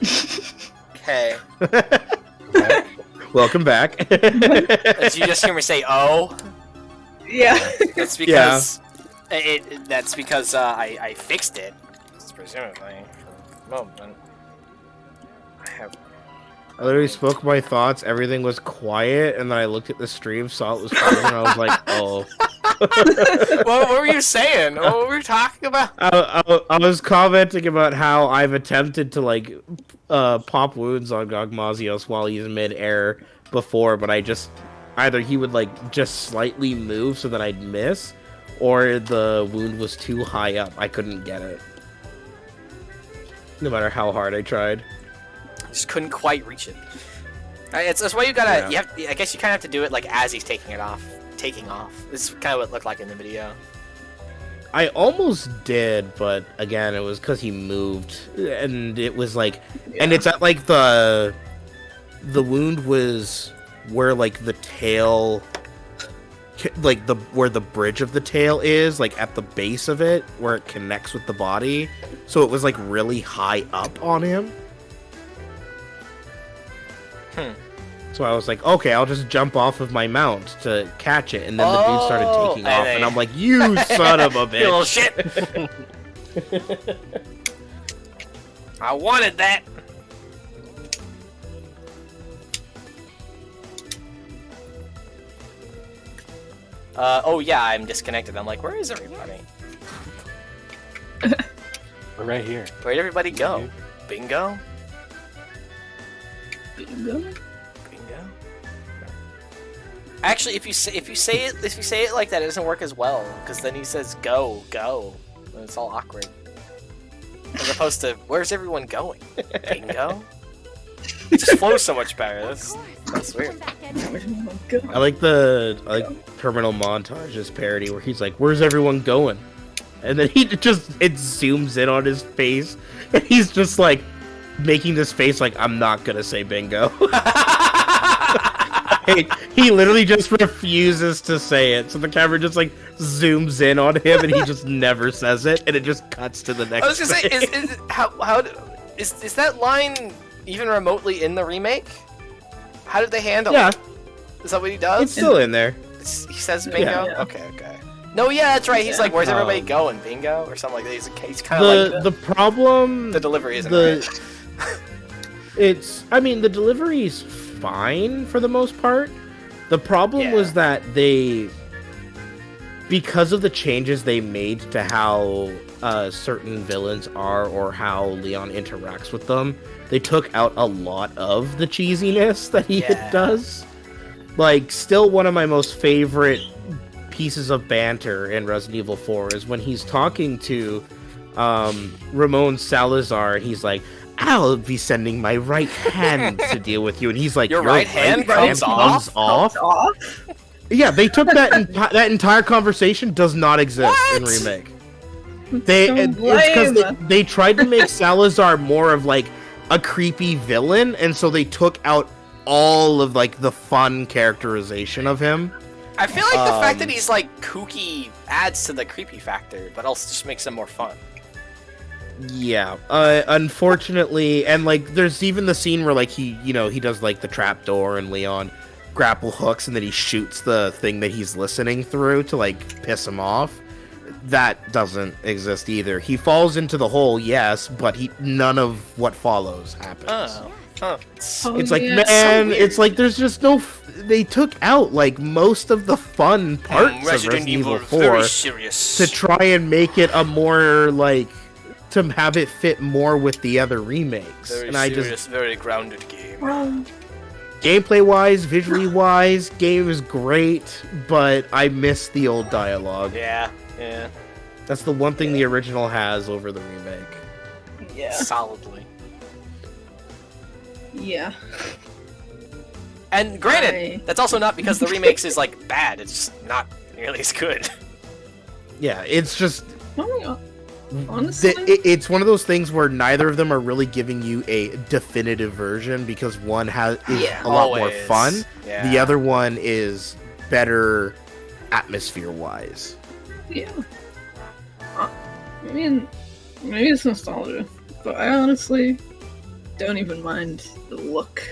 Okay. Welcome back. Did you just hear me say "oh"? Yeah. That's because I fixed it. Presumably, for the moment. I literally spoke my thoughts. Everything was quiet, and then I looked at the stream, saw it was frozen, and I was like, "Oh." What were you saying? What were we talking about? I was commenting about how I've attempted to like pop wounds on Gogmazios while he's mid-air before, but I just either he would like just slightly move so that I'd miss, or the wound was too high up. I couldn't get it, no matter how hard I tried. Just couldn't quite reach it. That's why you gotta. I guess you kind of have to do it like as he's taking off. This is kind of what it looked like in the video. I almost did, but again, it was because he moved, and it was like, and it's at like the wound was where like the tail, like where the bridge of the tail is, like at the base of it, where it connects with the body. So it was like really high up on him. So I was like, okay, I'll just jump off of my mount to catch it, and then the dude started taking off, and I'm like, you son of a bitch! You little shit! I wanted that. Oh yeah, I'm disconnected. I'm like, where is everybody? We're right here. Where'd everybody go? Bingo? Bingo? Actually, if you say it like that, it doesn't work as well, because then he says go, and it's all awkward. As opposed to where's everyone going? Bingo. It just flows so much better. That's weird. I like Terminal Montage's parody where he's like, "Where's everyone going?" And then it zooms in on his face, and he's just like making this face like, "I'm not gonna say bingo." He literally just refuses to say it, so the camera just like zooms in on him, and he just never says it, and it just cuts to the next. I was gonna say, is that line even remotely in the remake? How did they handle it? Is that what he does? It's still in there. He says bingo. Yeah. Okay. No, yeah, that's right. He's like, "Where's everybody going? Bingo?" or something like that. He's kind of like the problem. The delivery isn't right. The delivery's fine for the most part. The problem was that because of the changes they made to how certain villains are or how Leon interacts with them, they took out a lot of the cheesiness that he does. Like, still one of my most favorite pieces of banter in Resident Evil 4 is when he's talking to Ramon Salazar, and he's like, "I'll be sending my right hand to deal with you," and he's like, Your right hand comes off? Yeah, they took that entire conversation does not exist in remake. It's because they tried to make Salazar more of like a creepy villain, and so they took out all of like the fun characterization of him. I feel like the fact that he's like kooky adds to the creepy factor, but also just makes him more fun. Yeah, unfortunately, and like there's even the scene where like he does like the trapdoor and Leon grapple hooks, and then he shoots the thing that he's listening through to like piss him off. That doesn't exist either. He falls into the hole, yes, but none of what follows happens. It's like, man, it's like there's just no. They took out like most of the fun parts of Resident Evil 4 to try and make it a more like. To have it fit more with the other remakes. Very grounded game. Gameplay-wise, visually-wise, game is great, but I miss the old dialogue. Yeah. That's the one thing the original has over the remake. Yeah. Solidly. Yeah. And granted, that's also not because the remakes is like bad, it's just not nearly as good. Yeah, it's just... Honestly, it's one of those things where neither of them are really giving you a definitive version because one is a lot more fun. Yeah. The other one is better atmosphere-wise. Yeah. I mean, maybe it's nostalgia, but I honestly don't even mind the look.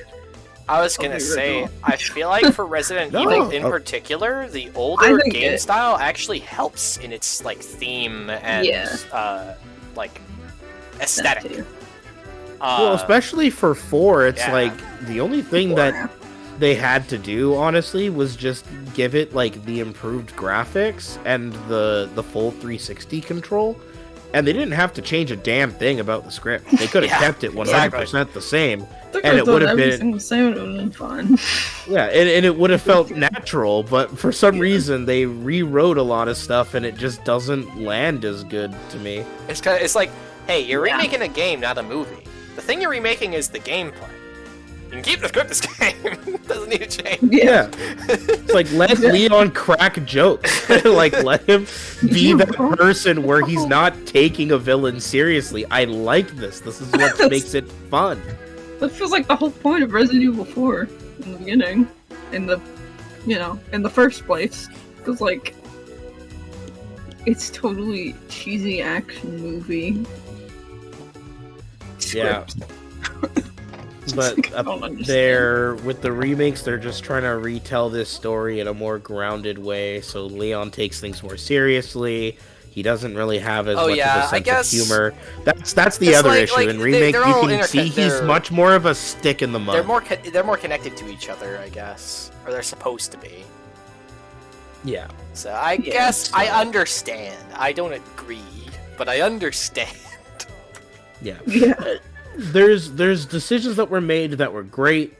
I was Of gonna the say, original. I feel like for Resident No. Evil in Oh. particular, the I older think game it- style actually helps in its like theme and Yeah. like That aesthetic. too. Well, especially for 4, it's yeah. like the only thing that they had to do, honestly, was just give it like the improved graphics and the full 360 control, and they didn't have to change a damn thing about the script. They could have Yeah, kept it 100% the same, and it would have been the same. It would have been fun. yeah, and it would have felt natural. But for some reason, they rewrote a lot of stuff, and it just doesn't land as good to me. It's like, hey, you're Yeah. remaking a game, not a movie. The thing you're remaking is the gameplay. You can keep the script the same. Doesn't need to change. Yeah, it's like let Leon crack jokes. Like let him be You're that wrong. person where he's not taking a villain seriously. I like this. This is what makes it fun. That feels like the whole point of Resident Evil 4 in the beginning, in the first place. Because like, it's totally cheesy action movie. Yeah. Script. But I don't understand. they're with the remakes, they're just trying to retell this story in a more grounded way. So Leon takes things more seriously. He doesn't really have as Oh, much yeah, of a I sense guess- of humor. That's the It's other like- issue like, in remake. they're You all can see he's they're- much more of a stick in the mud. They're more connected to each other, I guess, or they're supposed to be. Yeah. So I Yeah, guess I so- understand. I don't agree, but I understand. Yeah. Yeah. There's decisions that were made that were great,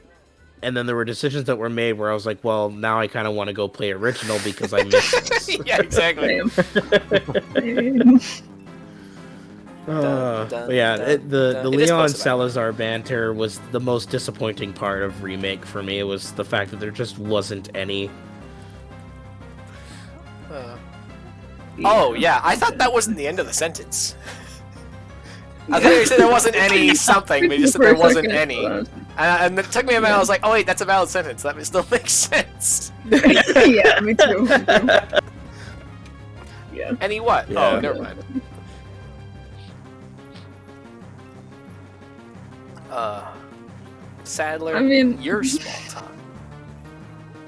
and then there were decisions that were made where I was like, well, now I kind of want to go play original because I missed this. Yeah, exactly. Same. Same. But yeah, the It is Leon close to that. Salazar banter was the most disappointing part of remake for me. It was the fact that there just wasn't any. Oh yeah, I thought that wasn't the end of the sentence. I thought you said there wasn't any something, but you just said there wasn't any. And it took me a minute, I was like, oh wait, that's a valid sentence. That still makes sense. Yeah, me too. Me too. Yeah. Any what? Yeah. Oh, never mind. Sadler, I mean- you're small time.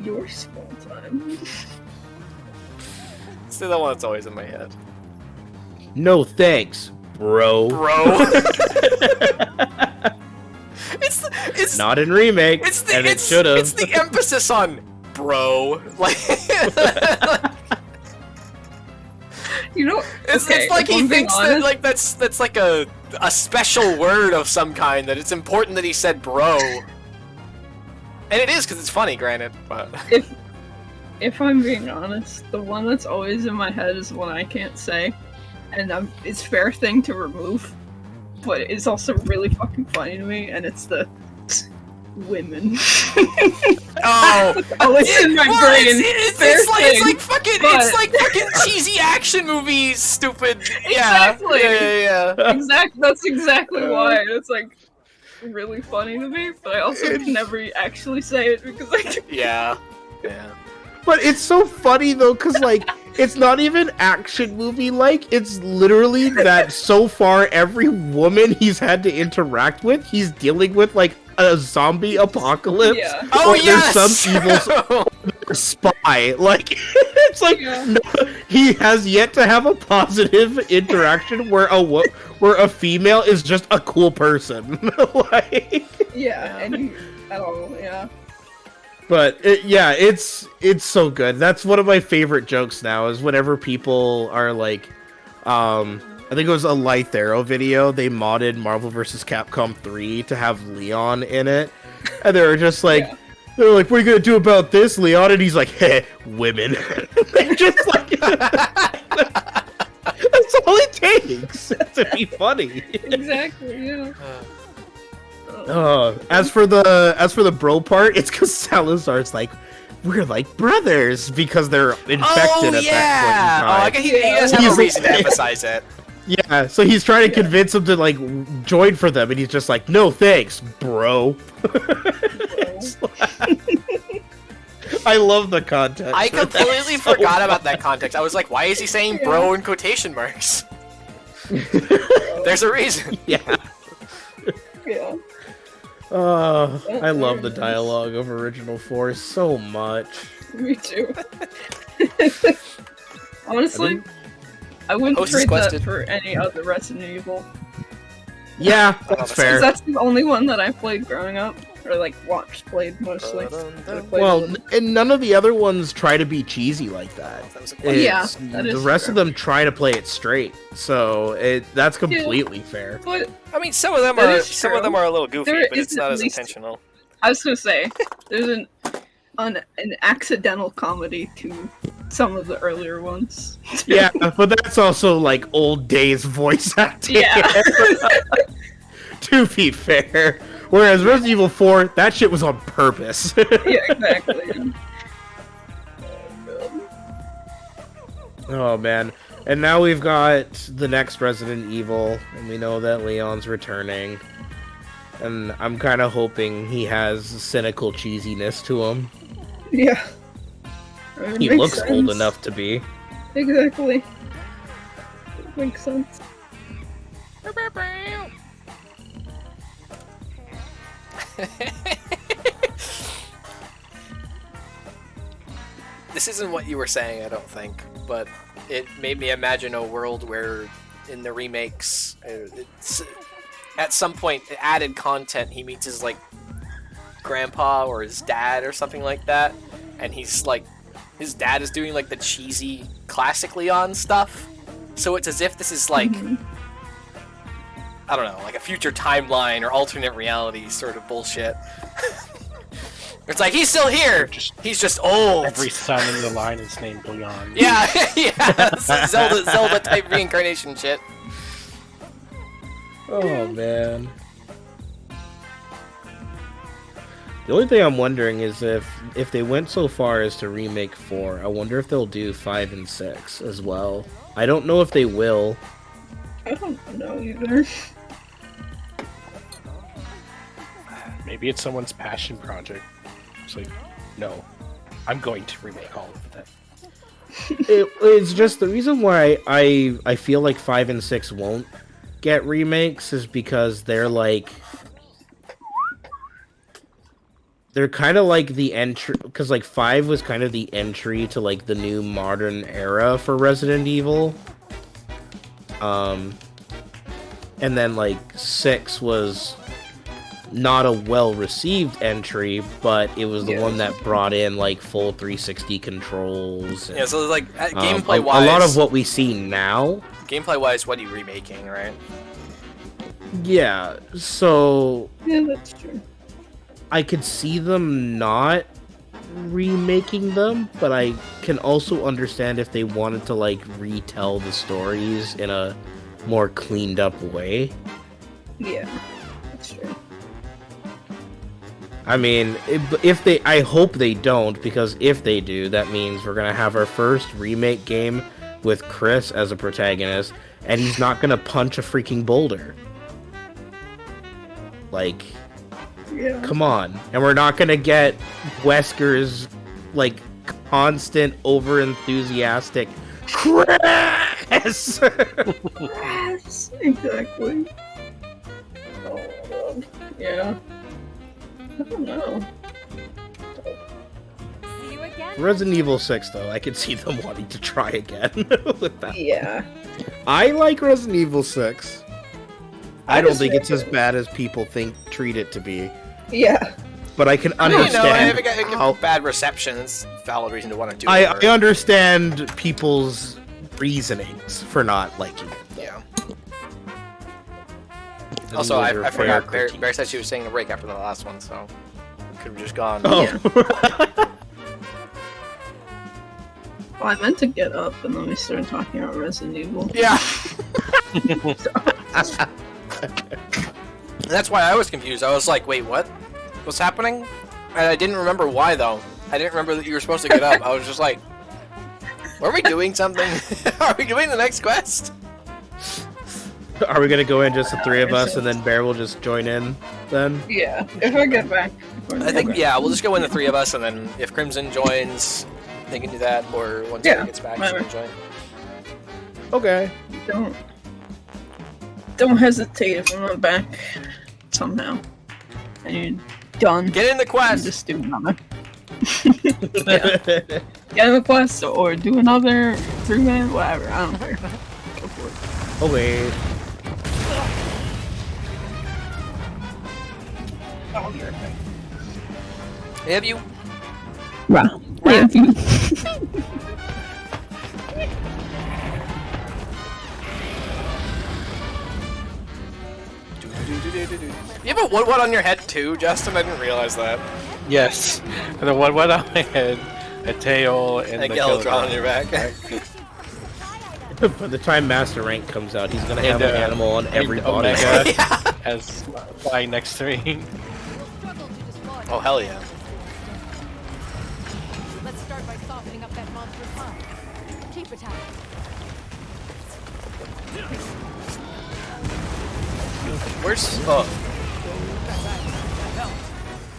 Your small time. It's the one that's always in my head. No thanks, bro. Bro. it's Not in remake, it's the and it it's, should have. it's the emphasis on bro. Like You know, it's okay, like if he I'm being thinks that honest, like that's like a special word of some kind, that it's important that he said bro. And it is, because it's funny, granted, but if I'm being honest, the one that's always in my head is one I can't say, and it's a fair thing to remove, but it's also really fucking funny to me, and it's the women. oh, Always in my well, brain. it's fair like it's thing, like fucking but- it's like fucking cheesy action movies, stupid. Yeah, Exactly. yeah. That's exactly why. It's like really funny to me, but I also can never actually say it because I Yeah. But it's so funny though, because like it's not even action movie like. It's literally that so far every woman he's had to interact with, he's dealing with like a zombie apocalypse. Yeah. Oh or yes. there's some evil spy. Like it's like Yeah. no, he has yet to have a positive interaction where a female is just a cool person. Like, Yeah, and you, oh yeah. but it's so good. That's one of my favorite jokes now. Is whenever people are like, I think it was a Light Arrow video. They modded Marvel vs. Capcom 3 to have Leon in it, and they were just like. Yeah. They're like, what are you gonna do about this, Leon? And he's like, heh, women. They're just like, that's all it takes to be funny. Exactly, yeah. As for the bro part, it's because Salazar's like, we're like brothers because they're infected Oh at yeah. that Oh, I point guess in he time. does have He's a reason to like- emphasize it. Yeah, so he's trying to convince him to like join for them, and he's just like, no thanks, bro. I love the context. I for that completely so forgot about much. that context. I was like, why is he saying bro in quotation marks? There's a reason. Yeah. Yeah. I love the dialogue of Original 4 so much. Me too. Honestly, I wouldn't Host is trade that quested. for any other Resident Evil. Yeah, that's that's fair. Because that's the only one that I played growing up. Or, like, played mostly. That I played Well, with. and none of the other ones try to be cheesy like that. That was a Yeah, It's- that the is rest true. of them try to play it straight, so that's completely fair. But I mean, some of them That are is some of true. them are a little goofy, There but it's is not at as least- intentional. I was gonna say, there's an accidental comedy to some of the earlier ones. Yeah, but that's also like old days voice acting. Yeah. To be fair. Whereas Resident Evil 4, that shit was on purpose. Yeah, exactly. Oh man. And now we've got the next Resident Evil, and we know that Leon's returning. And I'm kind of hoping he has cynical cheesiness to him. Yeah. It He makes looks old sense. enough to be. Exactly. Makes sense. This isn't what you were saying, I don't think, but it made me imagine a world where, in the remakes, it's, at some point, added content, he meets his like grandpa or his dad or something like that, and he's like, his dad is doing like the cheesy classic Leon stuff, so it's as if this is like, I don't know, like a future timeline or alternate reality sort of bullshit. It's like, he's still here! He's just old! Every son in the line is named Leon. Yeah, yeah, Zelda type reincarnation shit. Oh man. The only thing I'm wondering is if they went so far as to remake 4, I wonder if they'll do 5 and 6 as well. I don't know if they will. I don't know either. Maybe it's someone's passion project. It's like, no, I'm going to remake all of them. It's just the reason why I feel like 5 and 6 won't get remakes is because they're kind of like the entry, because like 5 was kind of the entry to like the new modern era for Resident Evil. And then like 6 was not a well-received entry, but it was the one that brought in like full 360 controls. And, Yeah, so like a gameplay-wise, lot of what we see now. Gameplay-wise, what are you remaking, right? Yeah, so Yeah, that's true. I could see them not remaking them, but I can also understand if they wanted to like retell the stories in a more cleaned up way. Yeah, that's true. I mean, I hope they don't, because if they do, that means we're gonna have our first remake game with Chris as a protagonist, and he's not gonna punch a freaking boulder. Like, Yeah. come on. And we're not gonna get Wesker's, like, constant, over-enthusiastic Chris! Yes, exactly. Oh, yeah. I don't know. See you again. Resident Evil 6, though, I could see them wanting to try again with that. Yeah. I like Resident Evil 6. I don't just think it's like as bad as people treat it to be. Yeah. But I can I mean, understand. if it got bad reception, it's a valid reason to want to do I it. understand people's reasonings for not liking it. Yeah. think Also, those I are fair forgot. critiques. Barry said she was taking a break after the last one, so could have just gone. Oh. Well, I meant to get up, and then we started talking about Resident Evil. Yeah. That's why I was confused. I was like, wait, what? What's happening? And I didn't remember why, though. I didn't remember that you were supposed to get up. I was just like, are we doing something? Are we doing the next quest? Are we gonna go in just the three of us, and then Bear will just join in then? Yeah, if I get back. I think, yeah, we'll just go in the three of us, and then if Crimson joins, they can do that, or once Yeah, he gets back, she whatever. can join. Okay. Don't hesitate if I'm not back. somehow. And you're done. Get in the And quest. just do another. Yeah. Get in the quest or do another 3-man, whatever. I don't care. Go for it. Oh wait. Have you? Wow. Yeah. You have a wood on your head too, Justin? I didn't realize that. Yes. And the one went on my head, a tail, and A the Geldron on your back. By the time Master Rank comes out, he's gonna have And, an animal on every and body. Omega Yeah. as flying next to me. Oh, hell yeah. Let's start by softening up that monster's mind. Keep attacking. Where's... Oh.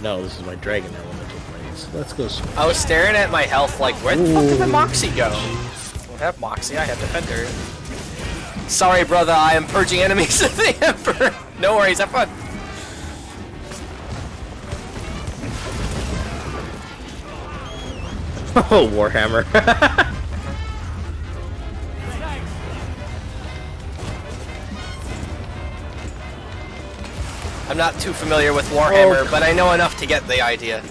No, this is my dragon elemental blades. Let's go swim. I was staring at my health like, where the fuck did my Moxie go? I don't have Moxie, I have Defender. Sorry, brother, I am purging enemies of the Emperor. No worries, have fun. Oh, Warhammer. I'm not too familiar with Warhammer, Oh. but I know enough to get the idea.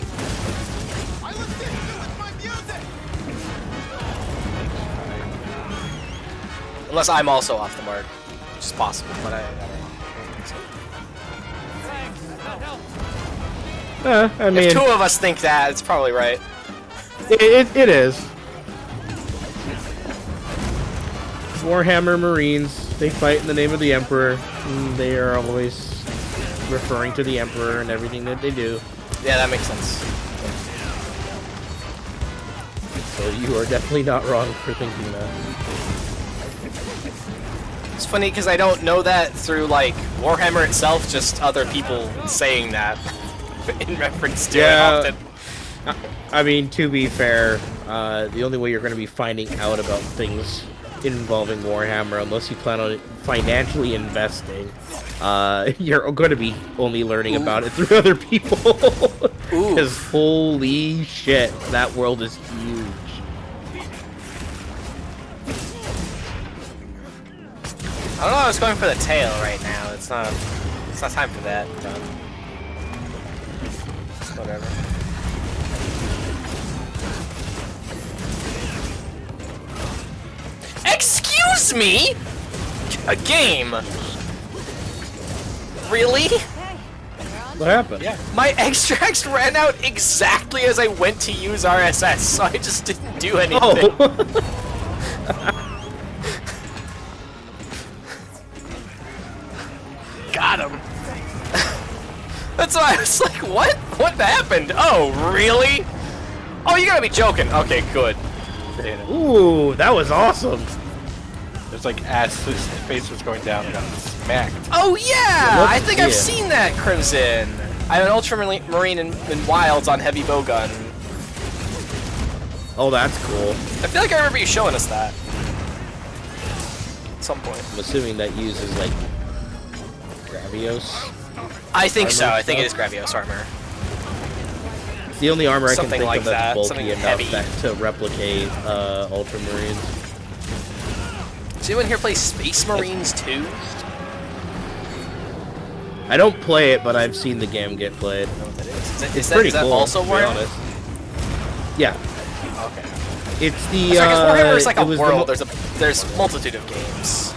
Unless I'm also off the mark, which is possible, but I don't think so. I mean, If two of us think that, it's probably right. it is. Warhammer Marines, they fight in the name of the Emperor. And they are always referring to the Emperor and everything that they do. Yeah, that makes sense. So you are definitely not wrong for thinking that. It's funny because I don't know that through, like, Warhammer itself, just other people saying that in reference to it often. I mean, to be fair, the only way you're going to be finding out about things involving Warhammer, unless you plan on financially investing, you're going to be only learning about it through other people. Because holy shit, that world is huge. I don't know, I was going for the tail right now. It's not time for that, but whatever. Excuse me? A game? Really? What happened? Yeah. My extracts ran out exactly as I went to use RSS, so I just didn't do anything. Oh! Got him. That's why I was like, what? What happened? Oh, really? Oh, you gotta be joking. Okay, good. Ooh, that was awesome. It's like as his face was going down, and got smacked. Oh yeah, Let's I think see I've it. seen that, Crimson. I'm an Ultramarine in Wilds on heavy bowgun. Oh, that's cool. I feel like I remember you showing us that. At some point. I'm assuming that uses, like, Gravios. I think so. Armor I think it is stuff? Gravios armor. It's the only armor Something I can like think of that, that's something bulky enough heavy. to replicate Ultramarines. Does anyone here play Space Marines 2? I don't play it, but I've seen the game get played. Is Pretty that cool, also to be Warhammer? honest. Yeah, Okay. it's the. Sorry, 'cause Warhammer is like a it was the world. mo- There's multitude of games.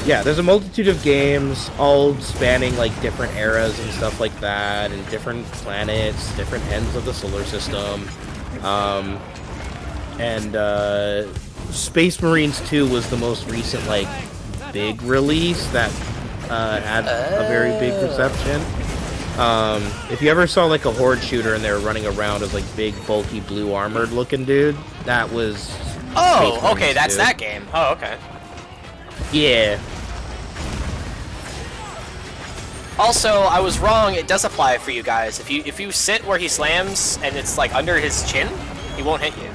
Yeah, there's a multitude of games, all spanning like different eras and stuff like that, and different planets, different ends of the solar system. And Space Marines 2 was the most recent like big release that had a very big reception. If you ever saw like a horde shooter and they were running around as like big, bulky, blue armored looking dude, that was. Space Oh, okay, Marines that's 2. that game. Oh, okay. Yeah. Also, I was wrong. It does apply for you guys. If you sit where he slams and it's like under his chin, he won't hit you.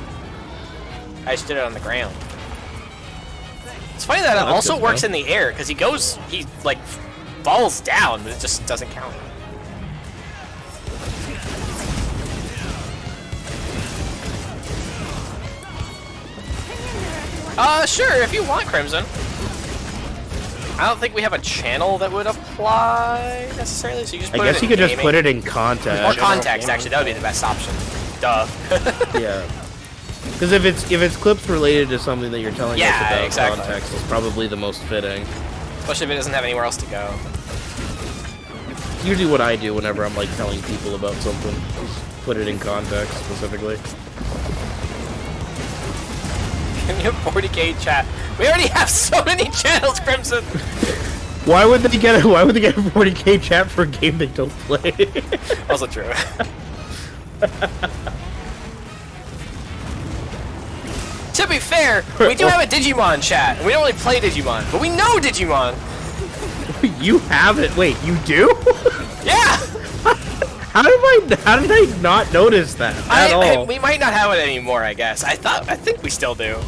I just did it on the ground. It's funny that it Oh, that's also good to works know. in the air because he like falls down, but it just doesn't count. Sure, if you want, Crimson. I don't think we have a channel that would apply necessarily, so you just put I guess it you in could just gaming. put it in context. Or context, actually, that would be the best option. Duh. Yeah. Because if it's clips related to something that you're telling us Yeah, about, exactly. context is probably the most fitting. Especially if it doesn't have anywhere else to go. It's usually what I do whenever I'm like telling people about something. Just put it in context specifically. Can you have 40k chat? We already have so many channels, Crimson! Why would they get a 40k chat for a game they don't play? Also true. To be fair, we do have a Digimon chat, and we don't really play Digimon, but we know Digimon! You have it. Wait, you do? Yeah! How did I not notice that at all? We might not have it anymore, I guess. I think we still do.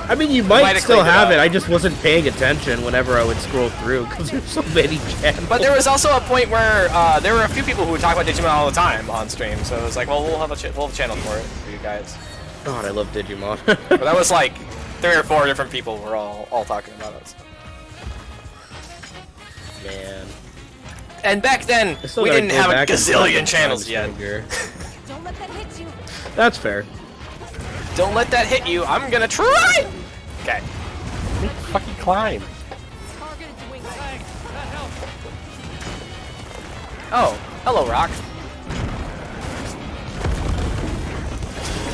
I mean, you might might have still cleaned it have up. it. I just wasn't paying attention whenever I would scroll through because there's so many channels. But there was also a point where there were a few people who would talk about Digimon all the time on stream, so it was like, well, we'll have a channel for it for you guys. God, I love Digimon. But that was like 3 or 4 different people were all talking about it. Man. And back then, I still we gotta didn't go have a back and gazillion find channels the yet. finger. Don't let that hit you. That's fair. Don't let that hit you. I'm gonna try! Okay. Fucking climb. Targeted wing. Oh, hello, Rock.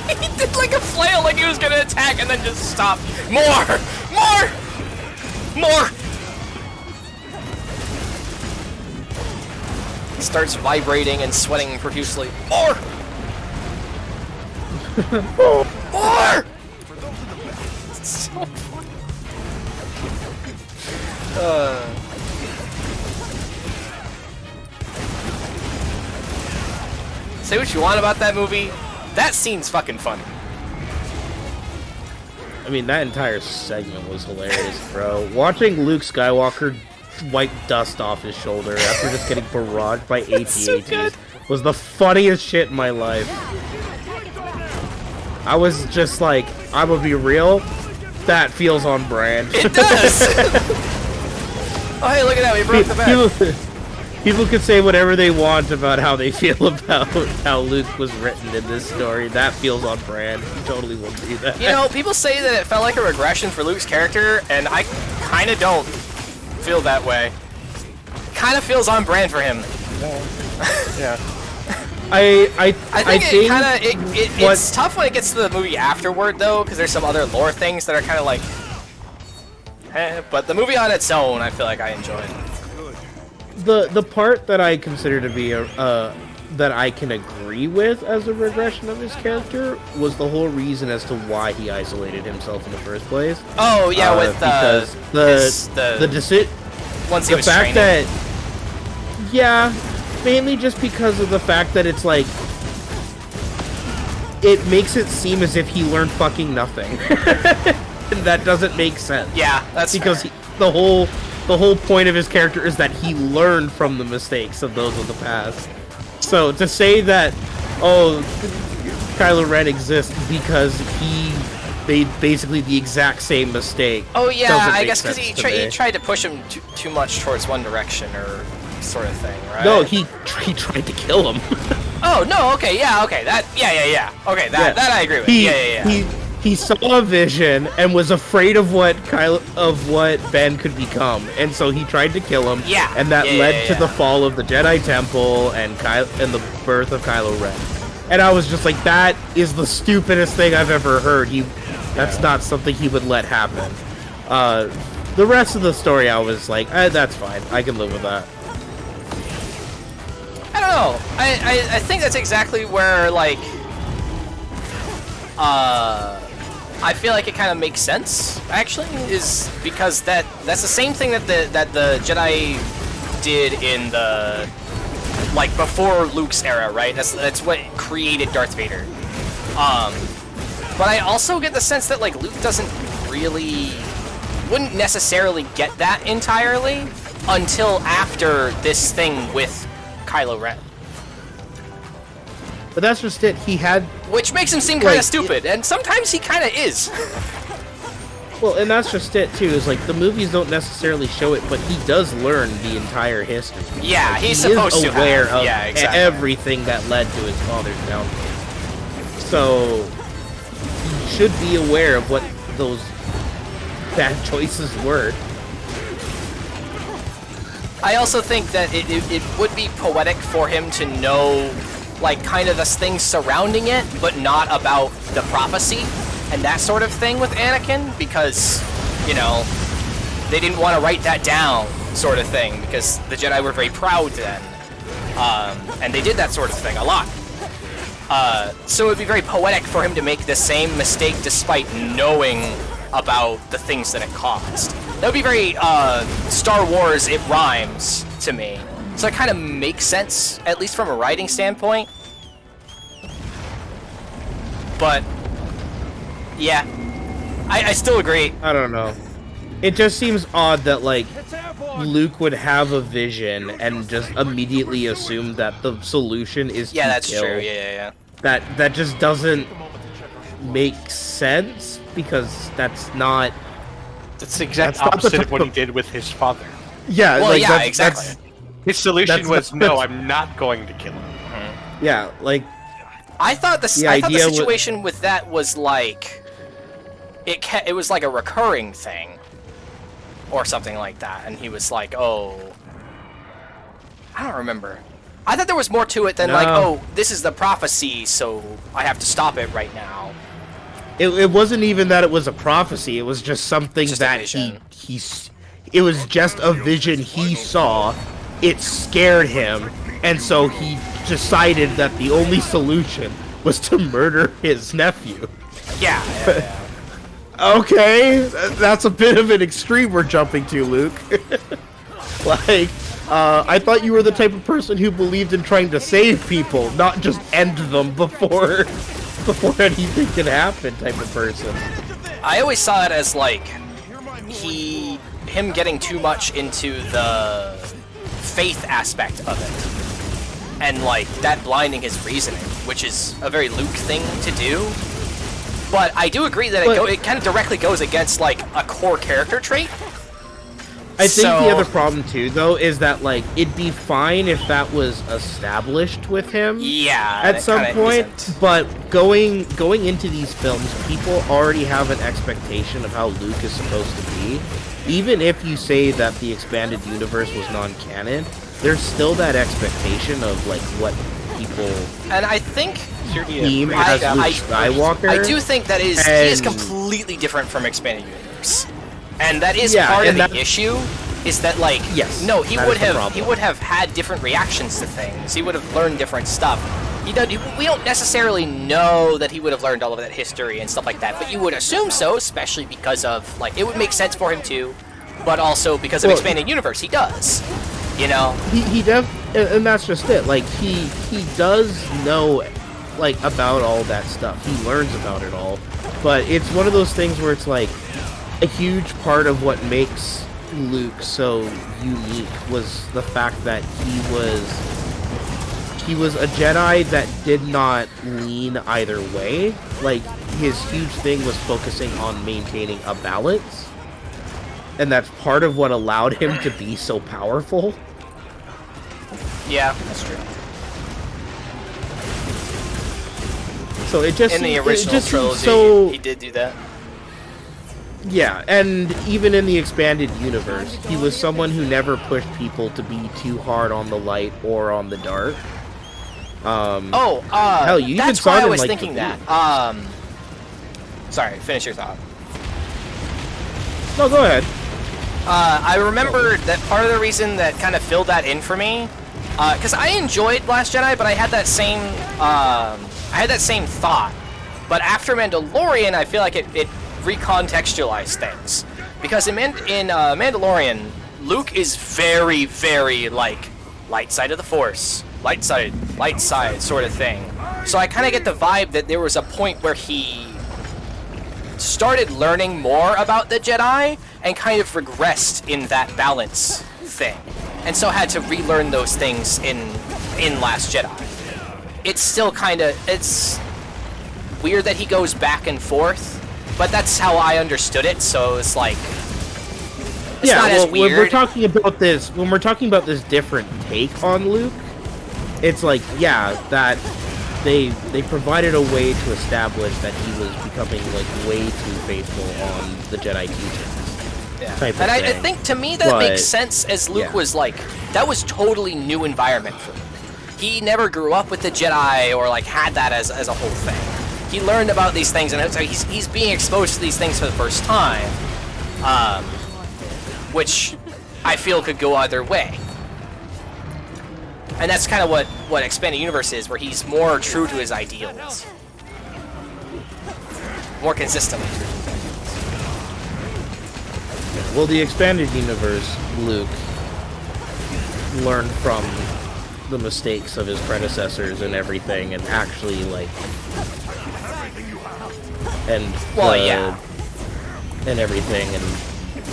He did like a flail, like he was gonna attack and then just stop. More! More! More! Starts vibrating and sweating profusely. More! More! So funny. Say what you want about that movie. That scene's fucking funny. I mean, that entire segment was hilarious, bro. Watching Luke Skywalker wipe dust off his shoulder after just getting barraged by so AT-ATs good. was the funniest shit in my life. I was just like, I'm gonna be real, that feels on brand. It does! Oh, hey, look at that, we broke the back. People could say whatever they want about how they feel about how Luke was written in this story. That feels on brand. You totally will do that. You know, people say that it felt like a regression for Luke's character, and I kind of don't feel that way. Kind of feels on brand for him. Yeah. I think it kind of it's tough when it gets to the movie afterward though, because there's some other lore things that are kind of like, but the movie on its own, I feel like I enjoyed. the part that I consider to be that I can agree with as a regression of his character was the whole reason as to why he isolated himself in the first place. Oh yeah, with because once he the was fact training. that mainly just because of the fact that it's like it makes it seem as if he learned fucking nothing. And that doesn't make sense. Yeah, that's because fair. the whole point of his character is that he learned from the mistakes of those of the past. So to say that, oh, Kylo Ren exists because he made basically the exact same mistake. Oh yeah, doesn't I make guess because sense he to me. tried to push him too much towards one direction or sort of thing, right? No, he tried to kill him. Oh no, okay, yeah, okay, that, yeah. Okay, that I agree with. Yeah. He saw a vision and was afraid of what Ben could become, and so he tried to kill him. Yeah. And that led to the fall of the Jedi Temple and the birth of Kylo Ren. And I was just like, that is the stupidest thing I've ever heard. That's not something he would let happen. The rest of the story, I was like, that's fine. I can live with that. I don't know. I think that's exactly where, like, I feel like it kind of makes sense, actually, is because that's the same thing that the Jedi did in the, like, before Luke's era, right? That's what created Darth Vader. But I also get the sense that, like, Luke wouldn't necessarily get that entirely. until after this thing with Kylo Ren. But that's just it. He had Which makes him seem kind Like, of stupid, and sometimes he kind of is. well, and that's just it too. Is like the movies don't necessarily show it, but he does learn the entire history. Yeah, Like, he's he supposed is to aware have. of Yeah, exactly. everything that led to his father's downfall. So he should be aware of what those bad choices were. I also think that it would be poetic for him to know, like, kind of the things surrounding it, but not about the prophecy and that sort of thing with Anakin, because, you know, they didn't want to write that down, sort of thing, because the Jedi were very proud then. And they did that sort of thing a lot. So it would be very poetic for him to make the same mistake despite knowing about the things that it caused. That would be very Star Wars, it rhymes to me. So it kind of makes sense, at least from a writing standpoint. But, yeah. I still agree. I don't know. It just seems odd that, like, Luke would have a vision and just immediately assume that the solution is Yeah, to that's kill. true. Yeah. That just doesn't make sense, because that's not... That's the exact That's not the opposite of type what he of- did with his father. Yeah, Well, like, yeah, that's, exactly. that's- His solution That's was, not- no, I'm not going to kill him. yeah, like, I thought the idea wa- situation with that was like it was like a recurring thing or something like that, and he was like, "Oh, I don't remember." I thought there was more to it than like, No. "Oh, this is the prophecy, so I have to stop it right now." it wasn't even that it was a prophecy. It was just something Just a that vision. it was just a vision he saw. It scared him, and so he decided that the only solution was to murder his nephew. Yeah. Okay, that's a bit of an extreme we're jumping to, Luke. Like, I thought you were the type of person who believed in trying to save people, not just end them before anything can happen type of person. I always saw it as like him getting too much into the faith aspect of it, and like that blinding his reasoning, which is a very Luke thing to do. But I do agree that it kind of directly goes against like a core character trait. I think the So- other problem too, though, is that like it'd be fine if that was established with him. Yeah, At it some kinda point, isn't. but going into these films, people already have an expectation of how Luke is supposed to be. Even if you say that the expanded universe was non-canon, there's still that expectation of like what people And I think deem as Luke Skywalker. I do think that he is And- completely different from expanded universe, and that is Yeah, part of and the that- issue. Is that like Yes, no? He that would is the have problem. had different reactions to things. He would have learned different stuff. We don't necessarily know that he would have learned all of that history and stuff like that, but you would assume so, especially because of like it would make sense for him to, but also because of Well, expanded universe, he does. You know? And that's just it. Like he does know like about all that stuff. He learns about it all. But it's one of those things where it's like a huge part of what makes Luke so unique was the fact that he was a Jedi that did not lean either way. Like his huge thing was focusing on maintaining a balance. And that's part of what allowed him to be so powerful. Yeah, that's true. So it just In the seems- it original just seems trilogy, so he did do that. yeah, and even in the expanded universe, he was someone who never pushed people to be too hard on the light or on the dark. Oh, Hell, you even that's saw why it I in, was like, thinking the that. Sorry, finish your thought. No, go ahead. I remember that part of the reason that kind of filled that in for me, because I enjoyed Last Jedi, but I had that same thought. But after Mandalorian, I feel like it recontextualized things, because in Mandalorian, Luke is very, very like light side of the Force, light side sort of thing. So I kind of get the vibe that there was a point where he started learning more about the Jedi and kind of regressed in that balance thing, and so had to relearn those things in Last Jedi. It's still kind of it's weird that he goes back and forth, but that's how I understood it. So it's like it's not as weird. When we're talking about this different take on Luke, it's like that they provided a way to establish that he was becoming like way too faithful on the Jedi teachings. Yeah. And I think to me that makes sense, as Luke was like, that was totally new environment for him. He never grew up with the Jedi or like had that as a whole thing. He learned about these things, and so he's being exposed to these things for the first time, which I feel could go either way. And that's kind of what Expanded Universe is, where he's more true to his ideals. More consistently true to his ideals. Well, the Expanded Universe, Luke learned from the mistakes of his predecessors and everything, and actually, like... And everything, and...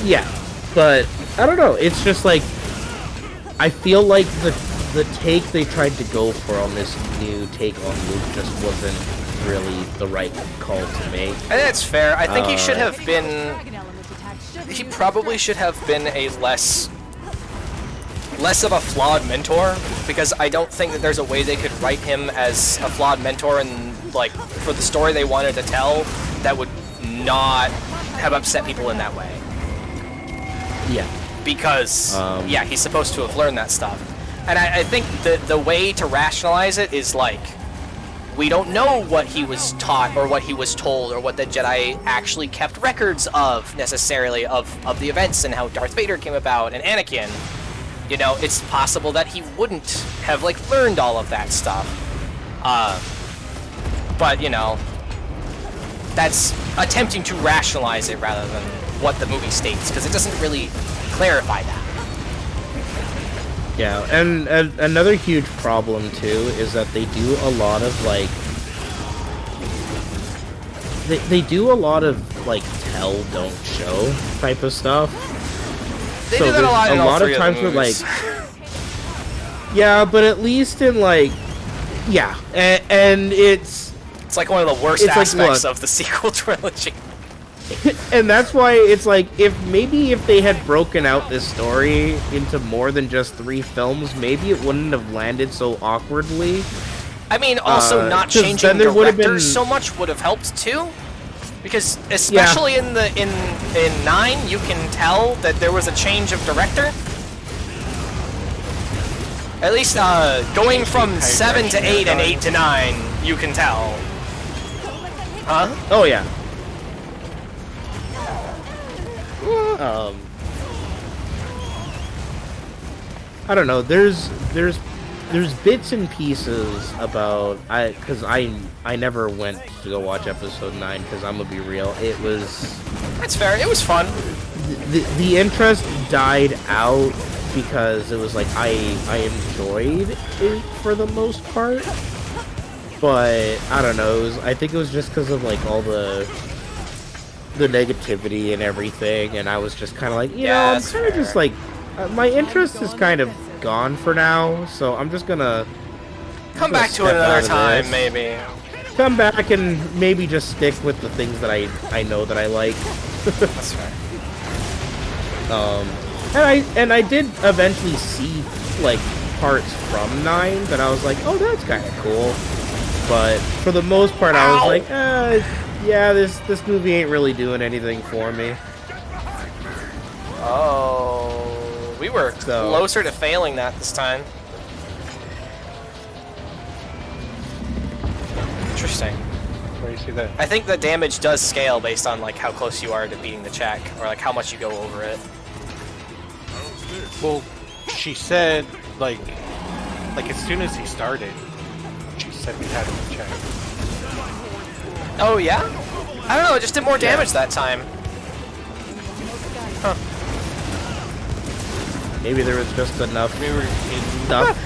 Yeah. But, I don't know, it's just like... I feel like the take they tried to go for on this new take on Luke just wasn't really the right call to make. I think that's fair. I think he should have been... He probably should have been a less of a flawed mentor, because I don't think that there's a way they could write him as a flawed mentor and, like, for the story they wanted to tell, that would not have upset people in that way. Yeah. Because, he's supposed to have learned that stuff. And I think the way to rationalize it is, like, we don't know what he was taught or what he was told or what the Jedi actually kept records of, necessarily, of the events and how Darth Vader came about and Anakin. You know, it's possible that he wouldn't have, like, learned all of that stuff. But, you know, that's attempting to rationalize it rather than what the movie states, because it doesn't really clarify that. Yeah, and another huge problem, too, is that they do a lot of, like... They do a lot of, like, tell, don't show type of stuff. They do that a lot in all three of times of the movies. Where, like... Yeah, but at least in, like... Yeah, and it's... It's like one of the worst aspects of the sequel trilogy. And that's why it's like, if they had broken out this story into more than just 3 films, maybe it wouldn't have landed so awkwardly. I mean, also not changing directors so much would have helped too, because especially in 9, you can tell that there was a change of director. At least going from 7 to 8 and 8 to 9, you can tell. Huh? Oh yeah. I don't know. There's bits and pieces about because I never went to go watch episode 9 because I'm gonna be real. It was. That's fair. It was fun. The interest died out because it was like I enjoyed it for the most part, but I don't know. I think it was just because of like all the negativity and everything, and I was just kind of like, you know, I'm kind of just like, my interest is kind of gone for now, so I'm just gonna come back to it another time, maybe. Come back and maybe just stick with the things that I know that I like. That's fair. And I did eventually see like parts from 9 that I was like, oh, that's kind of cool, but for the most part, I was like, yeah, this movie ain't really doing anything for me. Oh, we were closer to failing that this time. Interesting. Where do you see that? I think the damage does scale based on like how close you are to beating the check, or like how much you go over it. Well, she said like as soon as he started, she said we had him check. Oh yeah? I don't know, it just did more damage that time. Huh. Maybe there was just enough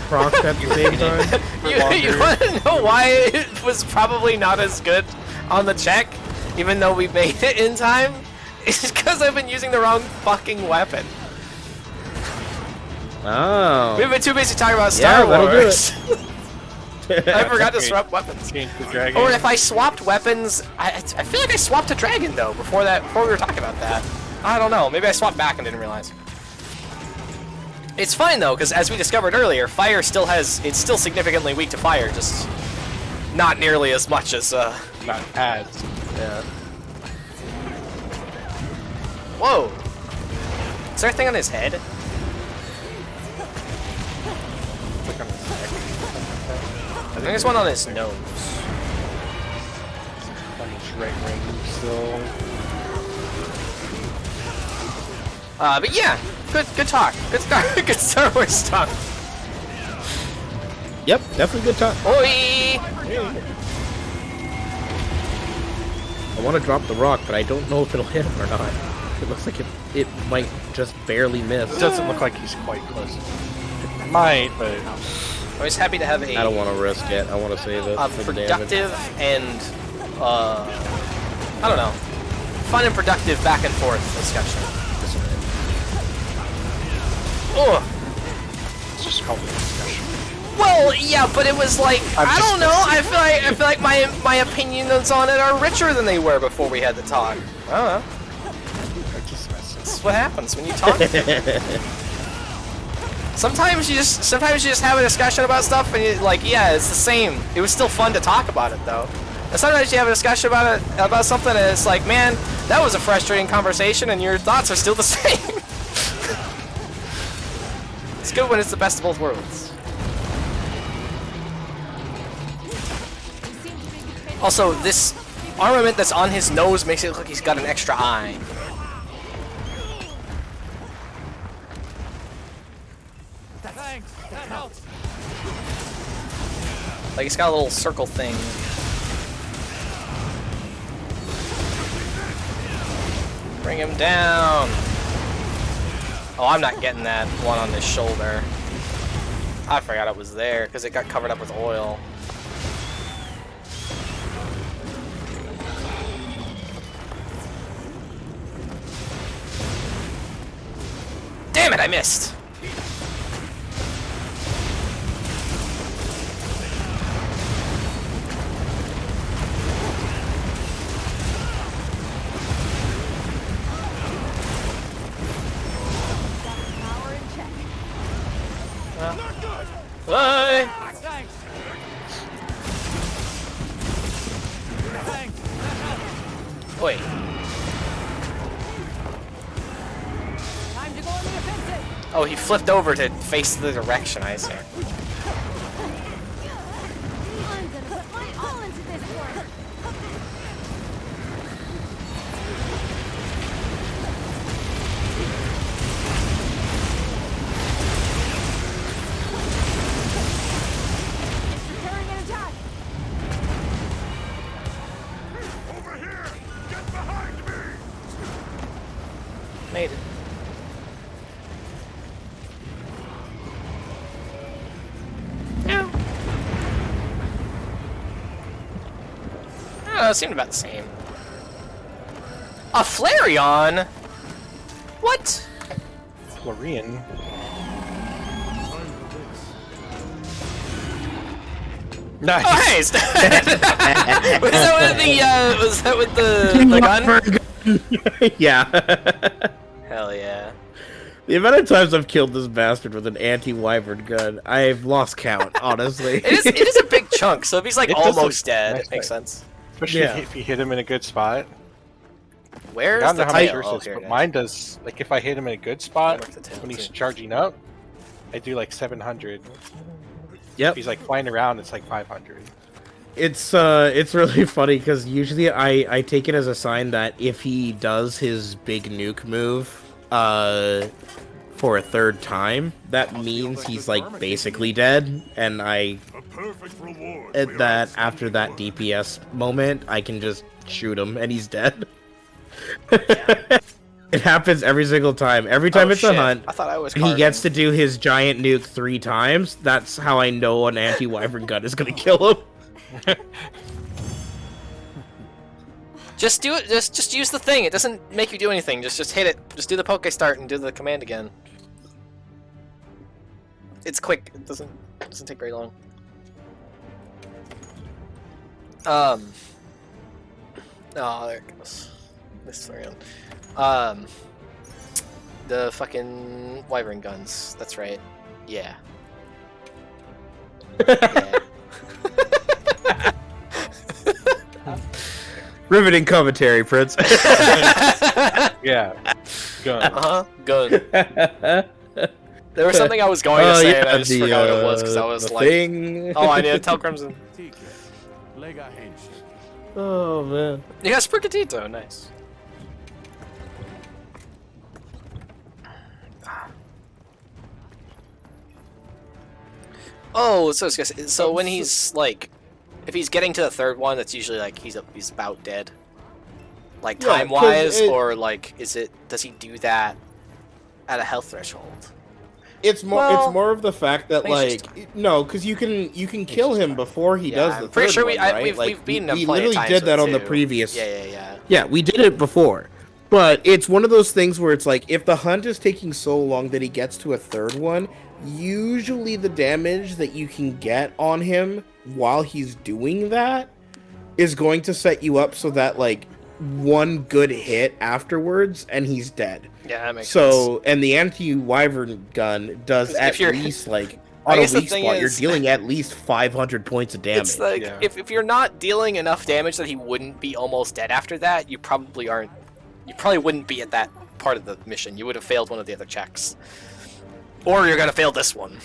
proc at the same time. You want to know why it was probably not as good on the check, even though we made it in time? It's because I've been using the wrong fucking weapon. Oh. We've been too busy talking about Yeah, Star that'll do Wars. I forgot to Okay. swap weapons. Change the dragon. Or if I swapped weapons, I feel like I swapped a dragon though before we were talking about that. I don't know. Maybe I swapped back and didn't realize. It's fine though, because as we discovered earlier, fire still it's still significantly weak to fire, just not nearly as much as Not as. Yeah. Whoa! Is there a thing on his head? Click on his neck. I think there's one on his nose. On his right ring still. But yeah, good talk. Good Star Wars talk. Yep, definitely good talk. Oi! I want to drop the rock, but I don't know if it'll hit him or not. It looks like it might just barely miss. It doesn't look like he's quite close. It might, but I was happy to have I don't want to risk it. I want to save it a for the damage. productive and I don't know, fun and productive back and forth discussion. Oh. it's just called a discussion. Well, yeah, but it was like I'm I just don't know. I feel like my opinions on it are richer than they were before we had the talk. I don't know. I'm just messing. That's what happens when you talk. Sometimes you just have a discussion about stuff and you're like, yeah, it's the same. It was still fun to talk about it though. And sometimes you have a discussion about something and it's like, man, that was a frustrating conversation and your thoughts are still the same. It's good when it's the best of both worlds. Also, this armament that's on his nose makes it look like he's got an extra eye. Thanks. That helps. Like he's got a little circle thing. Bring him down. Oh, I'm not getting that one on his shoulder. I forgot it was there because it got covered up with oil. Damn it, I missed. Power in check. Bye. Thanks. Thanks. That helps. Wait. Time to go on the offensive. Oh, he flipped over to face the direction, I see. I'm gonna put my all into this one. It's preparing an attack. Made it. Yeah. Oh, it seemed about the same. A Flareon? What? Florian. Nice. Oh, hey! Was that with the gun? Yeah. Hell yeah. The amount of times I've killed this bastard with an anti-wyvern gun, I've lost count, honestly. It is a big chunk, so if he's like It does almost look dead, nice, it makes right? sense. Especially Yeah. if you hit him in a good spot. Where's I don't the know how much tail? yours Oh, is, here it but is. mine does. Like if I hit him in a good spot Mark the tail, when he's too. charging up, I do like 700. Yep. If he's like flying around, it's like 500. It's really funny because usually I take it as a sign that if he does his big nuke move for a third time, that means he's like basically dead, and that after that DPS moment I can just shoot him and he's dead. It happens every single time. Every time Oh, it's shit. a hunt, I thought I was and he gets to carving. do his giant nuke 3 times. That's how I know an anti-wyvern gun is gonna kill him. Just do it. Just use the thing. It doesn't make you do anything. Just hit it. Just do the poke start and do the command again. It's quick. It doesn't take very long. Oh, there it goes. This around. The fucking wyvern guns. That's right. Yeah. Yeah. Riveting commentary, Prince. Yeah. Gun. Gun. There was something I was going to say, and I just forgot what it was because I was like, thing. "Oh, I need to tell Crimson." Oh man. You got Sprigatito, nice. Oh, so when he's like, if he's getting to the third one, that's usually like he's about dead. Like Yeah, time wise, 'cause it- or like does he do that at a health threshold? It's more. Well, it's more of the fact that I think like no, because you can kill him before he does the I'm pretty third sure one, right? we've beaten him we plenty of literally times did that with on the two. previous. Yeah. Yeah, we did it before. But it's one of those things where it's like, if the hunt is taking so long that he gets to a third one, usually the damage that you can get on him while he's doing that is going to set you up so that, like, one good hit afterwards and he's dead. Yeah, that makes sense. So, and the anti-wyvern gun does 'Cause if at you're- least, like, I on a guess the weak thing spot, you're is- dealing at least 500 points of damage. It's like, Yeah. if you're not dealing enough damage that he wouldn't be almost dead after that, you probably aren't. You probably wouldn't be at that part of the mission. You would have failed one of the other checks. Or you're gonna fail this one.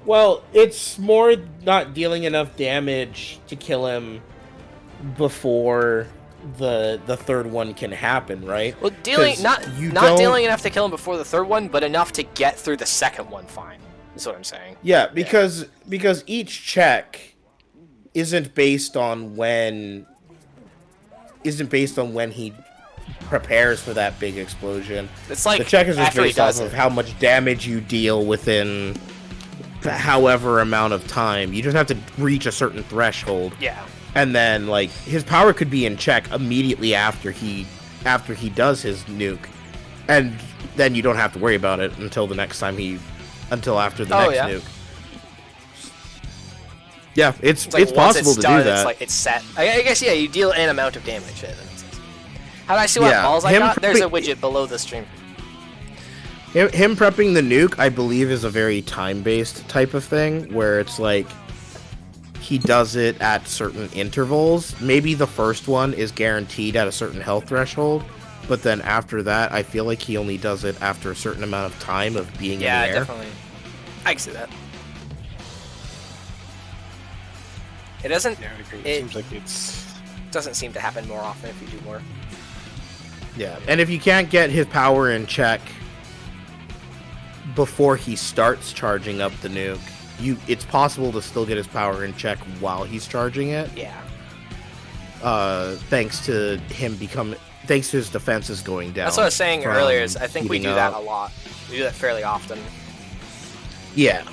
Well, it's more not dealing enough damage to kill him before the third one can happen, right? Well, dealing 'Cause not you not don't- dealing enough to kill him before the third one, but enough to get through the second one fine. That's what I'm saying. Yeah, because each check isn't based on when he prepares for that big explosion. It's like The check is just after he based off does of it. how much damage you deal within however amount of time. You just have to reach a certain threshold. Yeah. And then, like, his power could be in check immediately after he does his nuke, and then you don't have to worry about it until after the next nuke. Yeah, it's like once possible to done, do that. It's like it's set. I guess yeah, you deal an amount of damage. Yeah, that makes sense. How do I see what Yeah, balls I him got? There's a probably- widget below the stream. Him prepping the nuke, I believe, is a very time-based type of thing, where it's like he does it at certain intervals. Maybe the first one is guaranteed at a certain health threshold, but then after that, I feel like he only does it after a certain amount of time of being Yeah, in the air. definitely. I can see that. It doesn't. Yeah, I agree. It- Seems like it's. Doesn't seem to happen more often if you do more. Yeah, and if you can't get his power in check before he starts charging up the nuke, it's possible to still get his power in check while he's charging it. Yeah. Thanks to his defenses going down. That's what I was saying from earlier. Is I think we heating do that up. a lot. We do that fairly often. Yeah.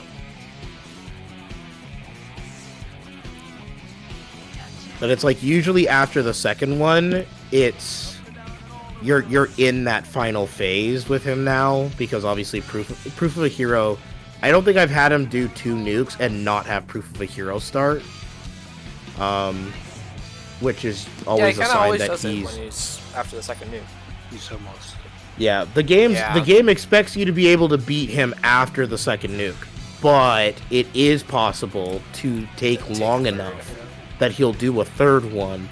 But it's like usually after the second one, it's you're in that final phase with him now, because obviously proof of a hero. I don't think I've had him do 2 nukes and not have proof of a hero start. Which is always yeah, a he kind of sign always that does it he's when he's after the second nuke. He's almost. yeah, the game expects you to be able to beat him after the second nuke, but it is possible to take long enough that he'll do a third one.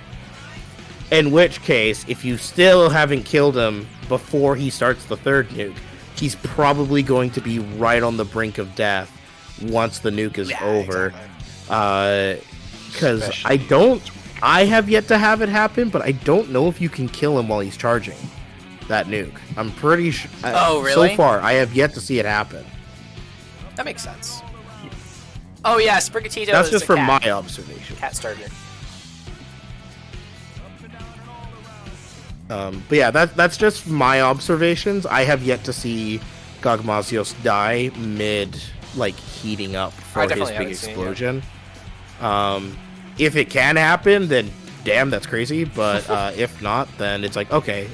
In which case, if you still haven't killed him before he starts the third nuke, he's probably going to be right on the brink of death once the nuke is over. Because I have yet to have it happen, but I don't know if you can kill him while he's charging that nuke. I'm pretty sure. Oh, really? So far, I have yet to see it happen. That makes sense. Oh yeah, Sprigatito. That's is just a from cat. my observation. Cat starter. But yeah, that's just my observations. I have yet to see Gogmazios die mid, like, heating up for his definitely big haven't seen it, explosion. If it can happen, then damn, that's crazy. But if not, then it's like, okay,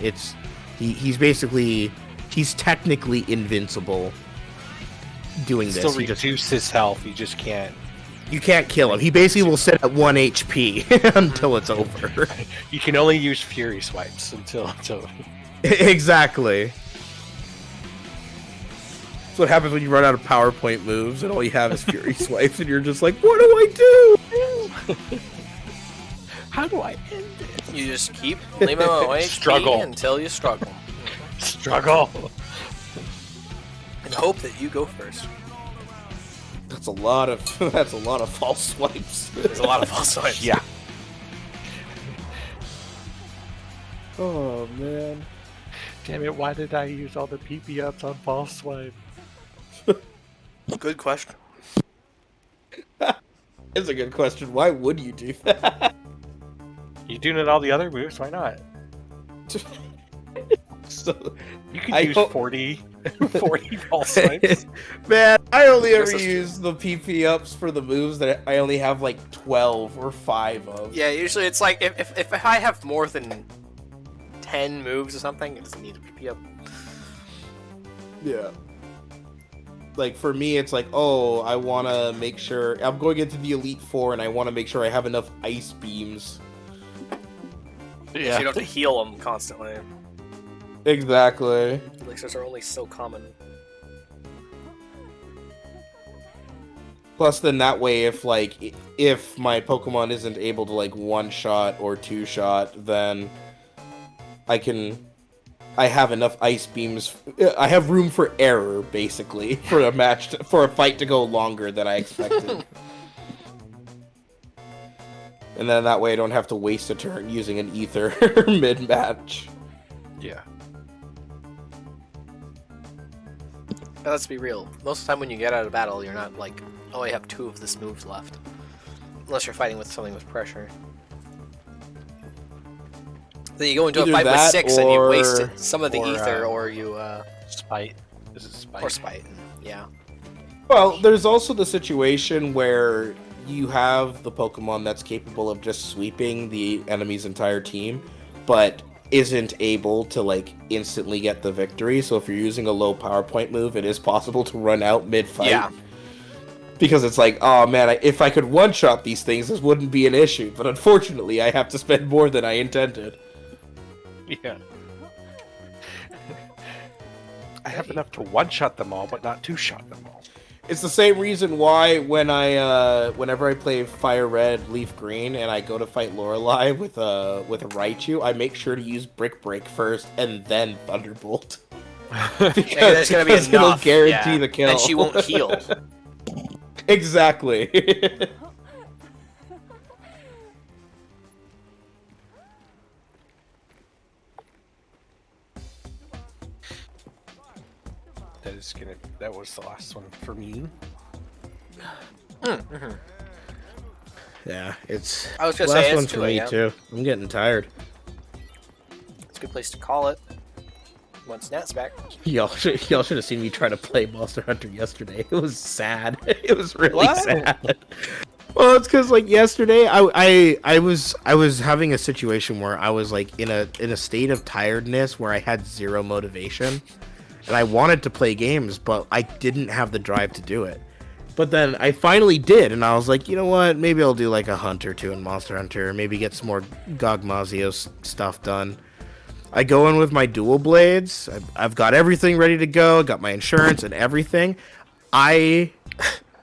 he's technically invincible doing Still this. He just, reduce his health. You just can't. you can't kill him. He basically will sit at 1 HP until it's over. You can only use Fury swipes until. Exactly. That's what happens when you run out of PowerPoint moves and all you have is Fury swipes, and you're just like, what do I do? How do I end it? You just keep leaving him away Struggle. until you struggle. Struggle. And hope that you go first. That's a lot of false swipes. There's a lot of false swipes. Yeah. Oh man. Damn it! Why did I use all the PP ups on false swipe? Good question. It's a good question. Why would you do that? You doing it all the other moves? Why not? So, You can I use hope- 40 false swipes. man, I only ever This is use the PP ups for the moves that I only have like 12 or 5 of. Yeah, usually it's like if I have more than 10 moves or something, it doesn't need a PP up. Yeah. Like for me, it's like, oh, I want to make sure I'm going into the Elite Four, and I want to make sure I have enough ice beams. So you don't have to heal them constantly. Exactly. Elixirs are only so common. Plus, then that way, if my Pokemon isn't able to like one shot or two shot, then I have enough ice beams. I have room for error, basically, for a fight to go longer than I expected. And then that way I don't have to waste a turn using an ether mid-match. Yeah. But let's be real. Most of the time when you get out of battle, you're not like, oh, I have 2 of this moves left. Unless you're fighting with something with pressure. Then you go into Either a fight with that 6 and you or- waste some of the or, ether, or you, Spite. This is Spite. or spite. Yeah. Well, there's also the situation where you have the Pokemon that's capable of just sweeping the enemy's entire team, but isn't able to like instantly get the victory. So if you're using a low power point move, it is possible to run out mid-fight. Yeah. Because it's like, oh man, if I could one-shot these things, this wouldn't be an issue. But unfortunately, I have to spend more than I intended. Yeah. I have enough to one-shot them all, but not two-shot them all. It's the same reason why whenever I play Fire Red, Leaf Green, and I go to fight Lorelei with a Raichu, I make sure to use Brick Break first and then Thunderbolt. Yeah, that's gonna be Because it'll enough. guarantee yeah. the kill. And she won't heal. Exactly. That was the last one for me. Yeah, it's I was gonna last say, it's one's for 2 me a.m. too. I'm getting tired. It's a good place to call it. Once Nat's back. Y'all should have seen me try to play Monster Hunter yesterday. It was sad. It was really What? sad. Well, it's because like yesterday, I was having a situation where I was like in a state of tiredness where I had zero motivation, and I wanted to play games, but I didn't have the drive to do it. But then I finally did, and I was like, you know what? Maybe I'll do like a hunt or two in Monster Hunter, maybe get some more Gogmazios stuff done. I go in with my dual blades. I've got everything ready to go. Got my insurance and everything. I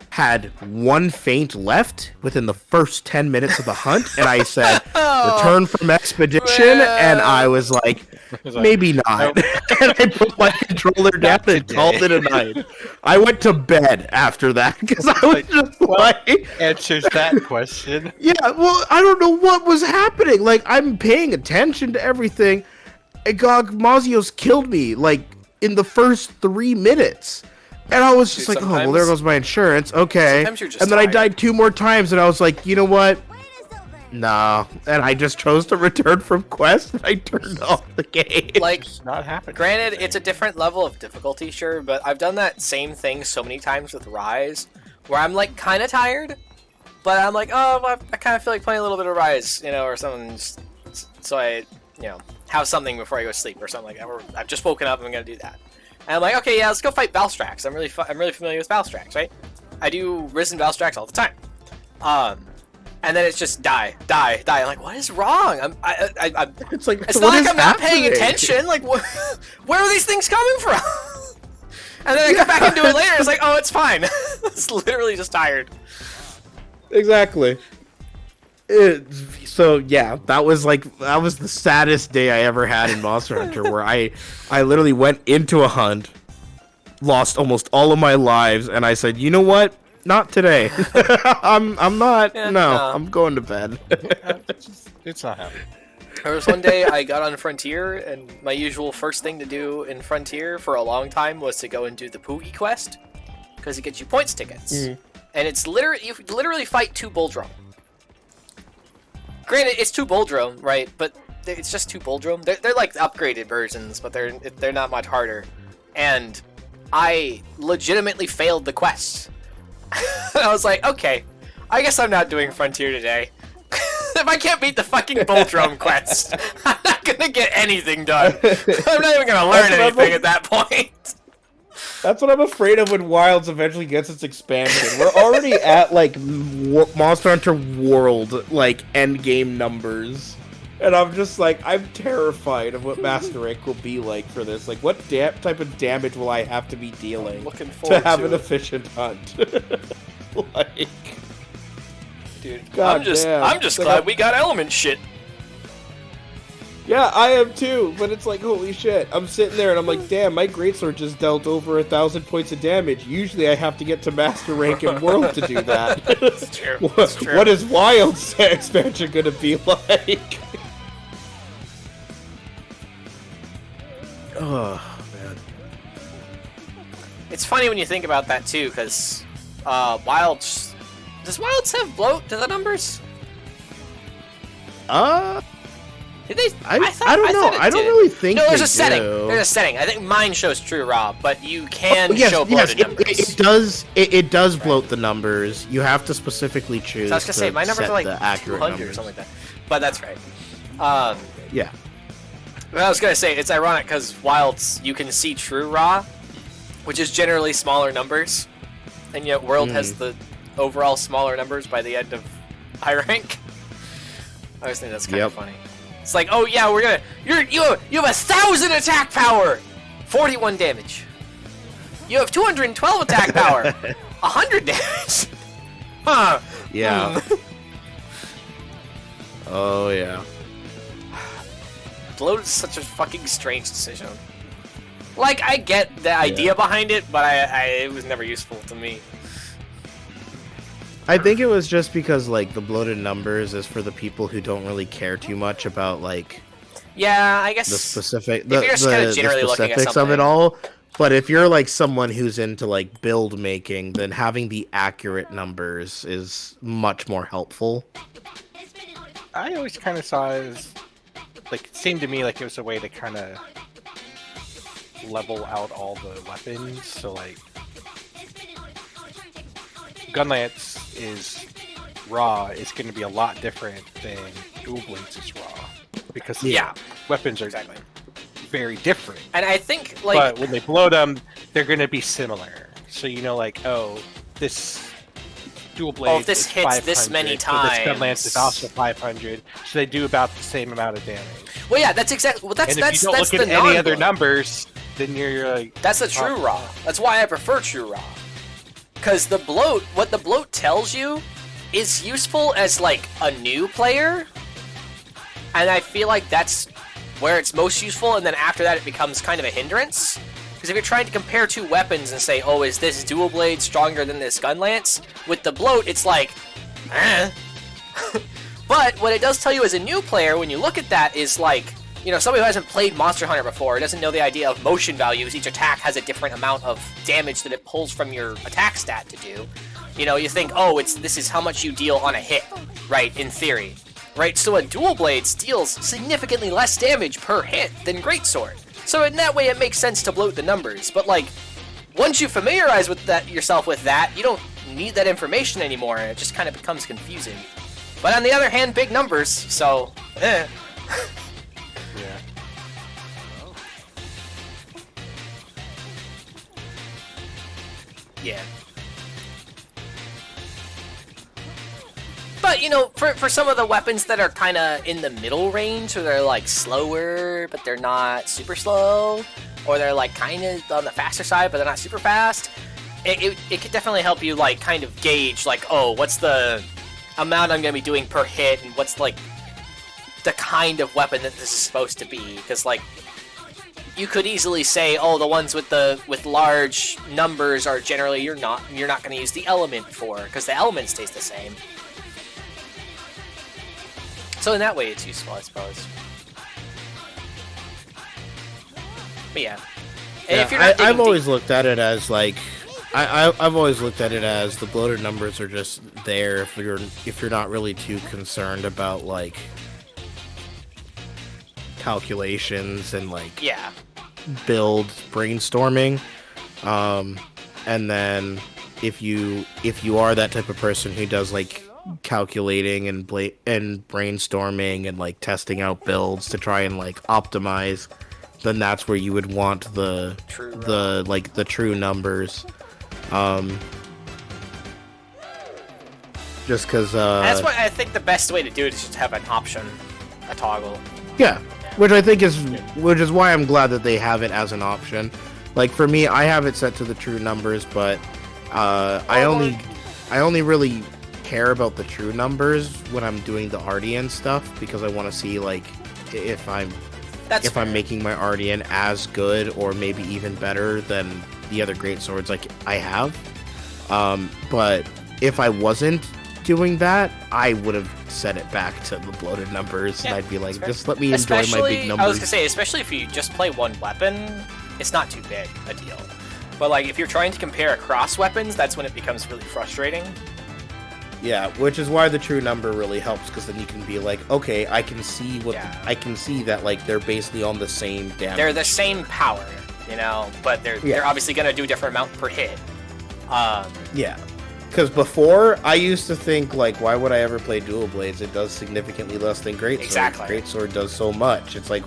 had one feint left within the first 10 minutes of the hunt, and I said, return from expedition, and I was like, maybe not. And I put my controller down and called it a night. I went to bed after that, because I was just like... Answers that question. Yeah, well, I don't know what was happening. Like, I'm paying attention to everything. And Mazios killed me, like, in the first 3 minutes. And I was just Dude, like, oh, well, there goes my insurance. Okay. Sometimes you're just And then I tired. died 2 more times, and I was like, you know what? Nah. And I just chose to return from quest, and I turned off the game. Like, It's not happening. granted, it's a different level of difficulty, sure, but I've done that same thing so many times with Rise, where I'm, like, kind of tired, but I'm like, oh, I kind of feel like playing a little bit of Rise, you know, or something, just, so I, you know, have something before I go to sleep or something like that. Or I've just woken up and I'm going to do that. And I'm like, okay, yeah, let's go fight Valstrax. I'm really familiar with Valstrax, right? I do Risen Valstrax all the time. And then it's just die. I'm like, what is wrong? I'm It's like, it's what not like is I'm not paying happening? attention. Like, where are these things coming from? And then I come back and do it later. It's like, oh, it's fine. It's literally just tired. Exactly. So yeah, that was the saddest day I ever had in Monster Hunter, where I literally went into a hunt, lost almost all of my lives, and I said, you know what? Not today. I'm not. Yeah, no, no. I'm going to bed. It's not happening. There was one day I got on Frontier, and my usual first thing to do in Frontier for a long time was to go and do the Poogie quest, because it gets you points tickets. Mhm. And it's you literally fight 2 Bulldrum. Granted, it's 2 Bulldrum, right? But it's just 2 Bulldrum. They're like upgraded versions, but they're not much harder. And I legitimately failed the quest. I was like, okay, I guess I'm not doing Frontier today. If I can't beat the fucking Bulldrum quest, I'm not gonna get anything done. I'm not even gonna learn anything at that point. That's what I'm afraid of when Wilds eventually gets its expansion. We're already at like Monster Hunter World like end game numbers, and I'm just like, I'm terrified of what Master Rank will be like for this. Like, what type of damage will I have to be dealing Looking forward to have to an it. efficient hunt? Like, Dude, God I'm just damn. glad we got element shit. yeah, I am too. But it's like, holy shit! I'm sitting there and I'm like, damn, my greatsword just dealt over 1,000 points of damage. Usually, I have to get to Master Rank in World to do that. It's true. It's true. What is Wild's expansion gonna be like? Oh man. It's funny when you think about that too, because Wilds. Does Wilds have bloat to the numbers? Did they? I don't thought know. it I don't did. really think No, there's they a setting. do. There's a setting. I think mine shows true raw, but you can Yes, show bloated yes, numbers. it does. It does bloat the numbers. You have to specifically choose. So I was gonna say my numbers set are like the accurate 200 or numbers. something like that. But that's right. Yeah. I was gonna say it's ironic because Wilds you can see true raw, which is generally smaller numbers, and yet World has the overall smaller numbers by the end of high rank. I always think that's kind of funny. It's like, oh yeah, we're gonna you have 1,000 attack power, 41 damage. You have 212 attack power, 100 damage. Huh? Yeah. Oh yeah. Bloat is such a fucking strange decision. Like, I get the idea behind it, but it was never useful to me. I think it was just because like the bloated numbers is for the people who don't really care too much about like Yeah, I guess the specific if you're just kinda the generally looking at specifics of it something. all. But if you're like someone who's into like build making, then having the accurate numbers is much more helpful. I always kind of saw it as, like, it seemed to me like it was a way to kind of level out all the weapons. So, like, Gunlance is raw is going to be a lot different than Dual Blades is raw. Because Yeah. weapons are Exactly. very different. And I think, like, But when they blow them, they're going to be similar. So, you know, like, oh, this Dual Blade if this is hits this 500, many so this Gunlance is times- also 500. So they do about the same amount of damage. well, yeah, that's exactly. Well, that's And if that's you don't that's look the at any other non-bloat. numbers, then you're like, That's the true raw. That's why I prefer true raw. Because the bloat, what the bloat tells you, is useful as like a new player, and I feel like that's where it's most useful. And then after that, it becomes kind of a hindrance. Because if you're trying to compare 2 weapons and say, oh, is this dual blade stronger than this gun lance? With the bloat, it's like, eh. But what it does tell you as a new player, when you look at that, is like, you know, somebody who hasn't played Monster Hunter before, doesn't know the idea of motion values. Each attack has a different amount of damage that it pulls from your attack stat to do. You know, you think, oh, this is how much you deal on a hit, right, in theory. Right, so a dual blade deals significantly less damage per hit than greatsword. So in that way, it makes sense to bloat the numbers. But like, once you familiarize with that yourself with that, you don't need that information anymore, and it just kind of becomes confusing. But on the other hand, big numbers, so yeah. Yeah. But, you know, for some of the weapons that are kind of in the middle range, or they're, like, slower, but they're not super slow, or they're, like, kind of on the faster side, but they're not super fast, it could definitely help you, like, kind of gauge, like, oh, what's the amount I'm going to be doing per hit, and what's, like, the kind of weapon that this is supposed to be, because, like, you could easily say, oh, the ones with large numbers are generally you're not going to use the element for, because the element stays the same. So in that way, it's useful, I suppose. But yeah, and if you're not I've digging always looked at it as like, I've always looked at it as the bloated numbers are just there if you're not really too concerned about like calculations and like yeah, build brainstorming, and then if you are that type of person who does like calculating and brainstorming and like testing out builds to try and like optimize, then that's where you would want the true numbers, just because that's why I think the best way to do it is just have an option, a toggle. yeah, which is why I'm glad that they have it as an option. Like for me, I have it set to the true numbers, but I only really care about the true numbers when I'm doing the Ardian stuff, because I want to see like if I'm making my Ardian as good or maybe even better than the other great swords like I have. But if I wasn't doing that, I would have set it back to the bloated numbers, and I'd be like, just let me enjoy my big numbers. I was gonna say, especially if you just play one weapon, it's not too big a deal. But like if you're trying to compare across weapons, that's when it becomes really frustrating. Yeah, which is why the true number really helps, because then you can be like, okay, I can see I can see that like they're basically on the same damage. They're the same power, you know, but they're obviously gonna do a different amount per hit. Yeah, because before I used to think like, why would I ever play dual blades? It does significantly less than great sword. Exactly. Great sword does so much. It's like,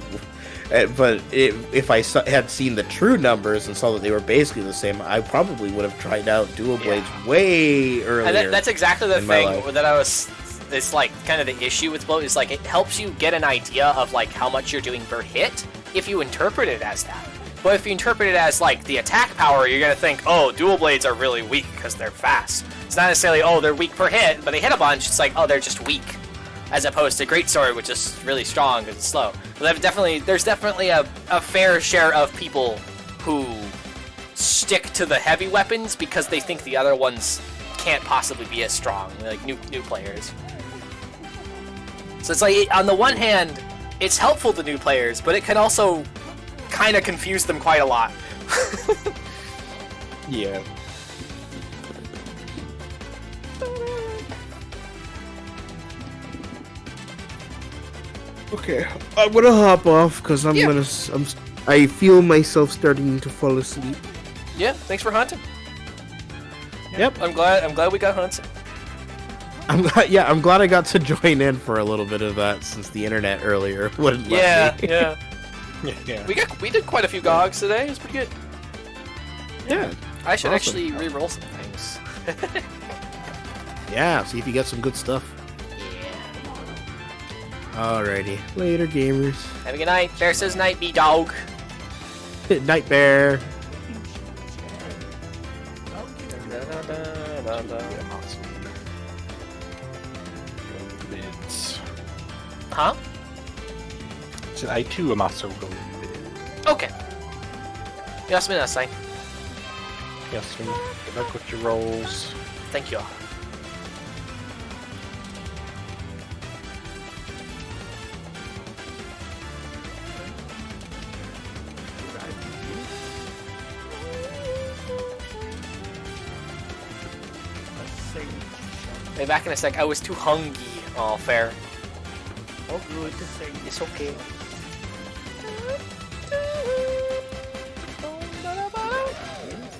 but if I had seen the true numbers and saw that they were basically the same, I probably would have tried out dual blades way earlier. And that's exactly the thing that I was. It's like kind of the issue with bloat is like it helps you get an idea of like how much you're doing per hit if you interpret it as that. But if you interpret it as like the attack power, you're gonna think, oh, dual blades are really weak because they're fast. It's not necessarily, oh, they're weak per hit, but they hit a bunch. It's like, oh, they're just weak, as opposed to greatsword, which is really strong because it's slow. But there's definitely a fair share of people who stick to the heavy weapons because they think the other ones can't possibly be as strong, like new players. So it's like, on the one hand, it's helpful to new players, but it can also kind of confuse them quite a lot. Yeah. Okay, I'm gonna hop off because I feel myself starting to fall asleep. Yeah, thanks for hunting. Yep. I'm glad we got hunting. I'm glad I got to join in for a little bit of that since the internet earlier wouldn't let me. Yeah. Yeah. We did quite a few GOGs today. It was pretty good. Yeah. I should Awesome. actually re-roll some things. Yeah, see if you get some good stuff. Yeah. Alrighty. Later, gamers. Have a good night. Bear says night, me dog. Night, Bear. Bids. Huh? So I too am also going to bid. Okay. Yasminasai. Yes, good luck with your rolls. Thank you. Be back in a sec. I was too hungry. Oh, fair. Oh, good. It's okay.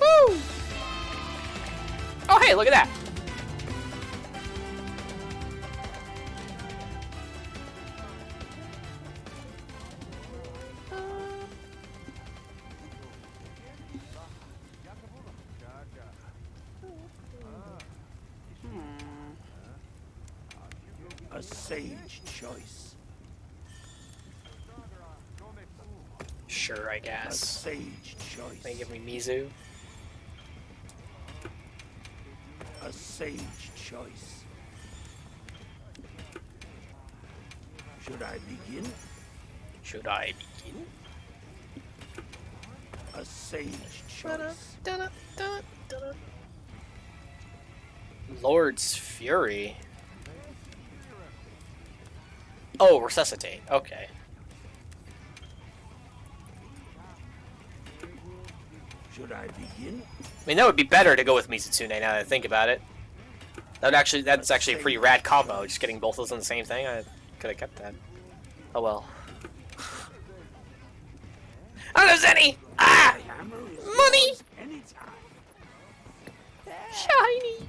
Woo! Oh, hey, look at that. A sage choice. Sure, I A guess. sage choice. They give me Mizu. A sage choice. Should I begin? Should I begin? A sage choice. Lord's Fury. Oh, resuscitate. Okay. Should I begin? I mean, that would be better to go with Mizutsune now that I think about it. That's actually a pretty rad combo, just getting both of those on the same thing. I could have kept that. Oh well. Oh, there's any! Ah! Money! Anytime. Shiny!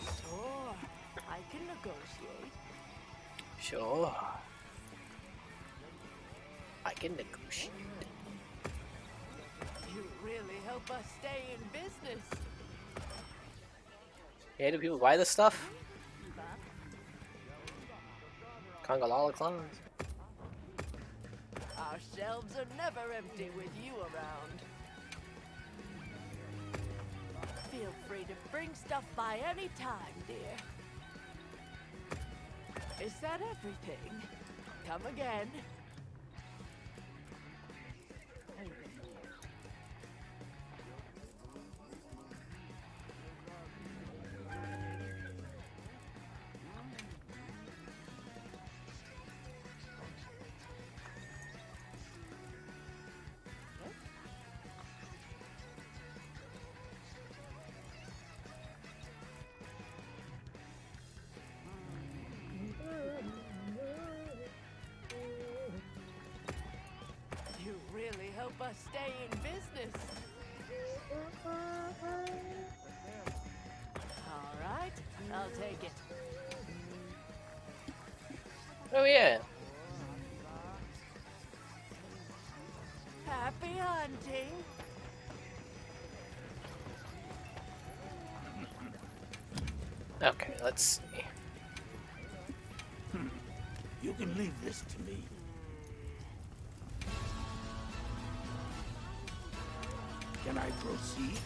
Sure, I can negotiate. Sure. I can negotiate. You really help us stay in business. Yeah, do people buy this stuff? Congalala clones. Our shelves are never empty with you around. Feel free to bring stuff by any time, dear. Is that everything? Come again. You really help us stay in business. All right, I'll take it. Oh yeah. Happy hunting. Okay, let's see. You can leave this to me. Can I proceed?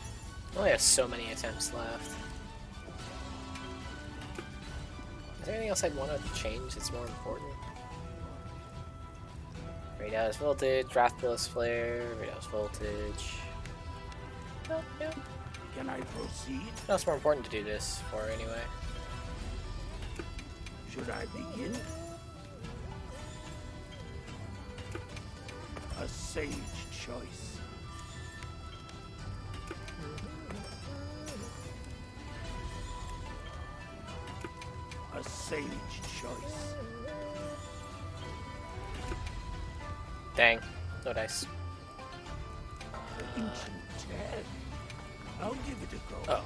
I only have so many attempts left. Is there anything else I'd want to change that's more important? Radio's voltage, Wrathbless Flare, Radio's voltage. Nope, nope. Can I proceed? No, it's more important to do this for anyway. Should I begin? A sage choice. A sage choice. Dang, no dice. Ancient Ted. I'll give it a go.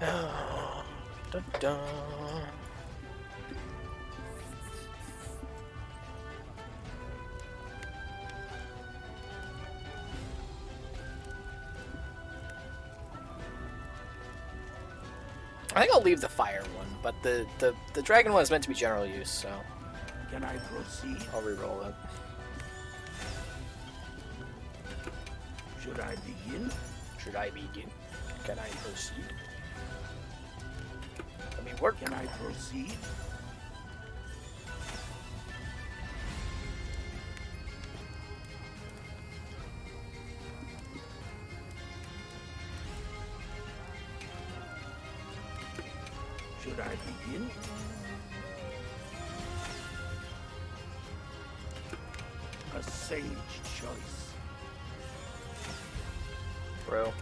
Oh. Dun, dun. I think I'll leave the fire one, but the dragon one is meant to be general use, so Can I proceed? I'll re-roll it. Should I begin? Should I begin? Can I proceed? Let me work. Can I proceed? Should I begin? A sage choice. Bro.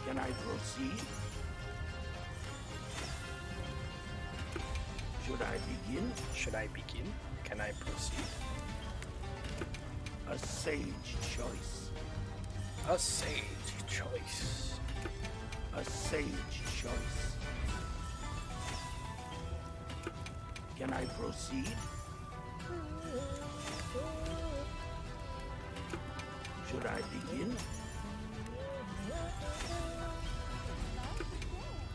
Can I proceed? Should I begin? Should I begin? Can I proceed? A sage choice. A sage choice. A sage choice. Can I proceed? Should I begin?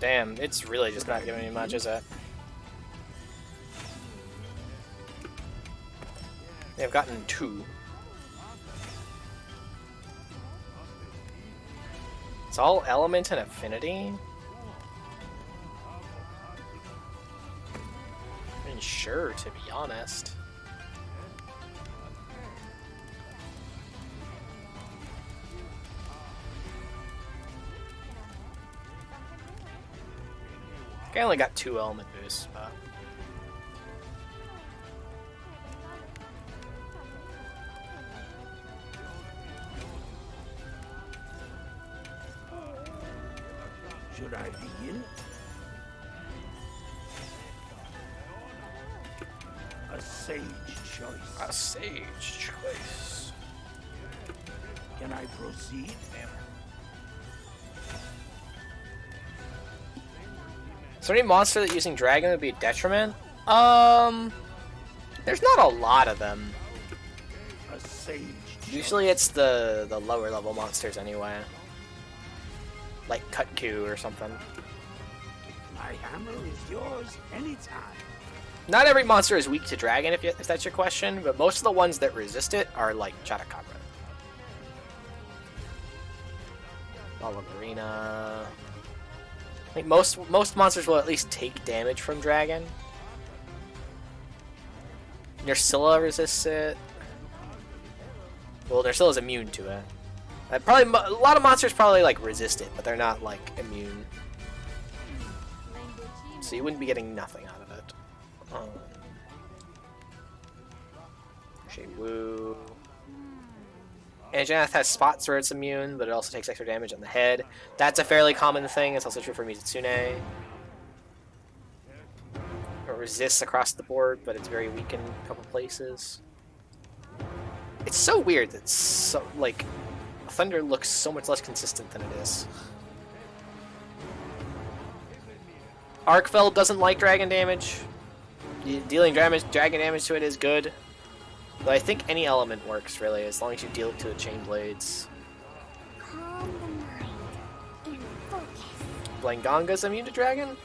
Damn, it's really just not giving me much, is it? They've gotten 2. It's all element and affinity? I mean, sure, to be honest. I only got 2 element boosts, but... Should I begin? A sage choice. A sage choice. Can I proceed? Is there any monster that using dragon would be a detriment? There's not a lot of them. A sage choice. Usually it's the lower level monsters anyway. Like Kutku or something. My hammer is yours anytime. Not every monster is weak to dragon, if that's your question, but most of the ones that resist it are like Chatakabra. Ballerina. I think most monsters will at least take damage from dragon. Nerscylla resists it. Well, Nerscylla's immune to it. Probably a lot of monsters probably like resist it, but they're not like immune. So you wouldn't be getting nothing out of it. Shaywu. Anjanath has spots where it's immune, but it also takes extra damage on the head. That's a fairly common thing. It's also true for Mizitsune. It resists across the board, but it's very weak in a couple places. It's so weird that Thunder looks so much less consistent than it is. Arkfeld doesn't like dragon damage. Dealing dragon damage to it is good. But I think any element works, really, as long as you deal it to the chain blades. Blangonga's immune to dragon?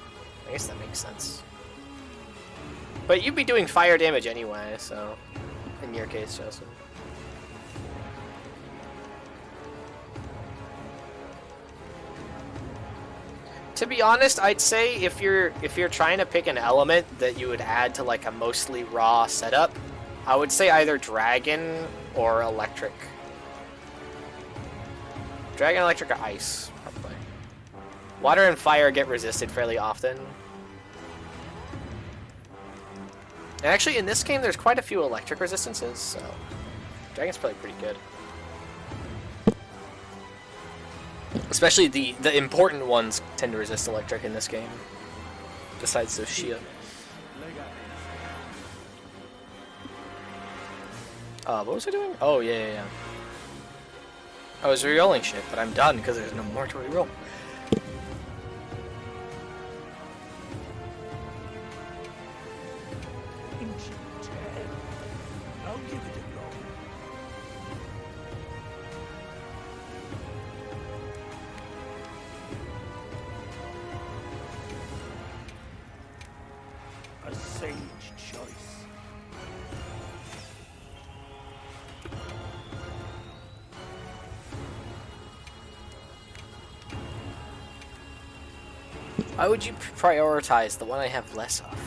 I guess that makes sense. But you'd be doing fire damage anyway, so... In your case, Joseph. To be honest, I'd say if you're trying to pick an element that you would add to like a mostly raw setup, I would say either dragon or electric. Dragon, electric, or ice, probably. Water and fire get resisted fairly often. And actually, in this game, there's quite a few electric resistances, so dragon's probably pretty good. Especially the important ones tend to resist electric in this game. Besides Zoshia. What was I doing? Oh, yeah. I was re-rolling shit, but I'm done because there's no more to re-roll. I'll give it a go. A sage choice. Why would you prioritize the one I have less of?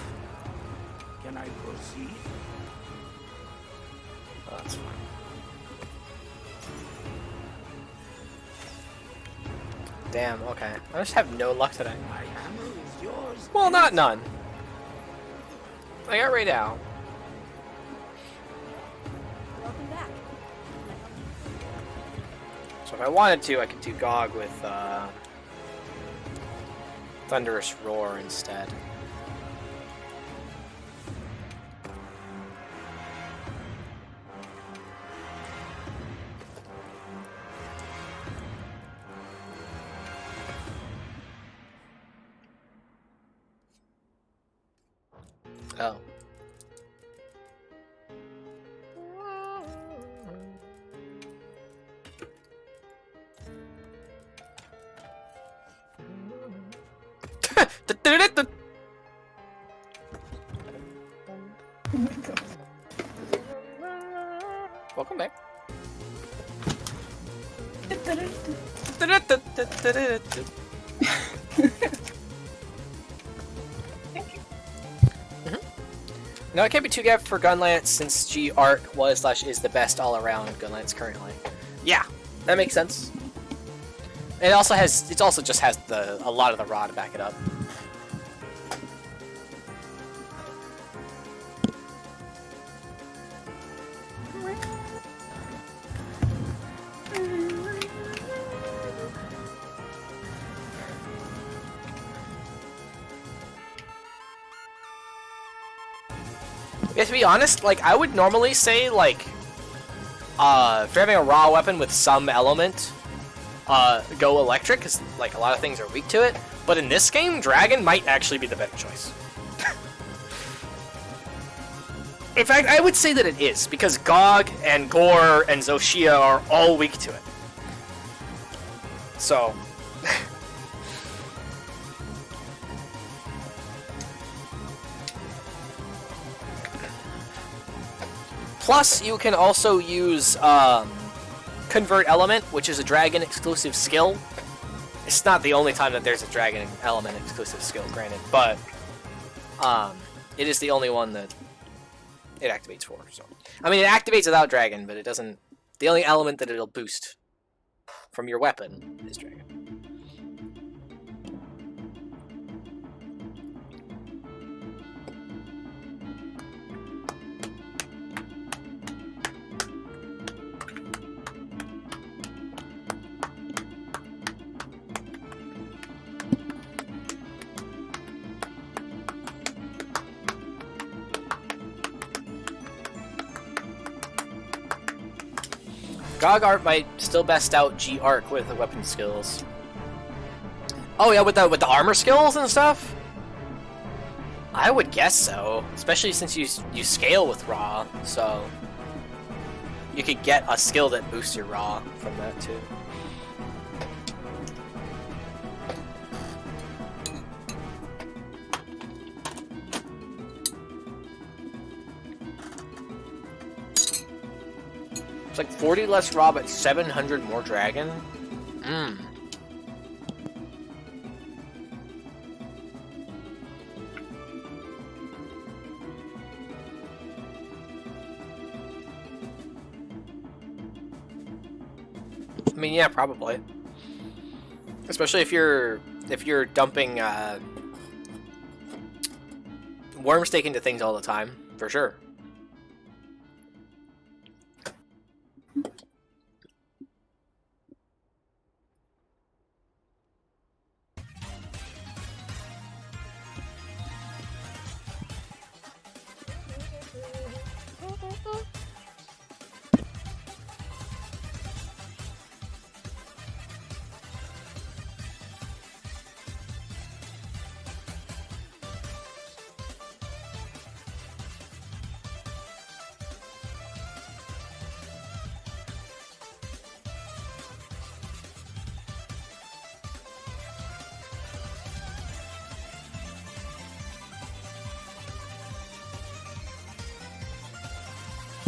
Can I proceed? Oh, that's fine. Damn, okay. I just have no luck today. My hammer is yours. Well, not none. I got right out. Welcome back. So if I wanted to, I could do Gog with Thunderous Roar instead. Oh. Welcome back. No, it can't be too bad for Gunlance since G Arc was / is the best all-around Gunlance currently. Yeah, that makes sense. It also just has a lot of the raw to back it up. Yeah, to be honest, like, I would normally say, like, if you're having a raw weapon with some element, go electric, because, like, a lot of things are weak to it. But in this game, dragon might actually be the better choice. In fact, I would say that it is, because Gog and Gore and Zoshia are all weak to it. So... Plus, you can also use Convert Element, which is a dragon exclusive skill. It's not the only time that there's a dragon element exclusive skill, granted, but it is the only one that it activates for. So, I mean, it activates without dragon, but it doesn't. The only element that it'll boost from your weapon is dragon. Gog Art might still best out G Arc with the weapon skills. Oh yeah, with the armor skills and stuff? I would guess so, especially since you scale with Raw, so you could get a skill that boosts your Raw from that too. It's like 40 less raw, but 700 more dragon? Mmm. I mean, yeah, probably. Especially if you're dumping worm stake into things all the time, for sure.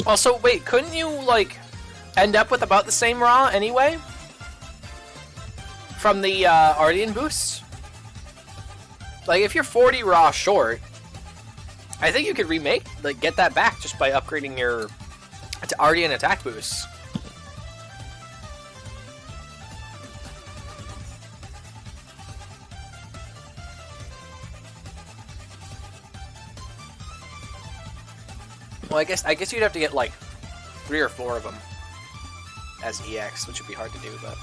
Also, wait, couldn't you, like, end up with about the same raw anyway? From the Ardian boosts? Like, if you're 40 raw short, I think you could remake, like, get that back just by upgrading your Ardian attack boosts. Well, I guess you'd have to get like 3 or 4 of them as EX, which would be hard to do, but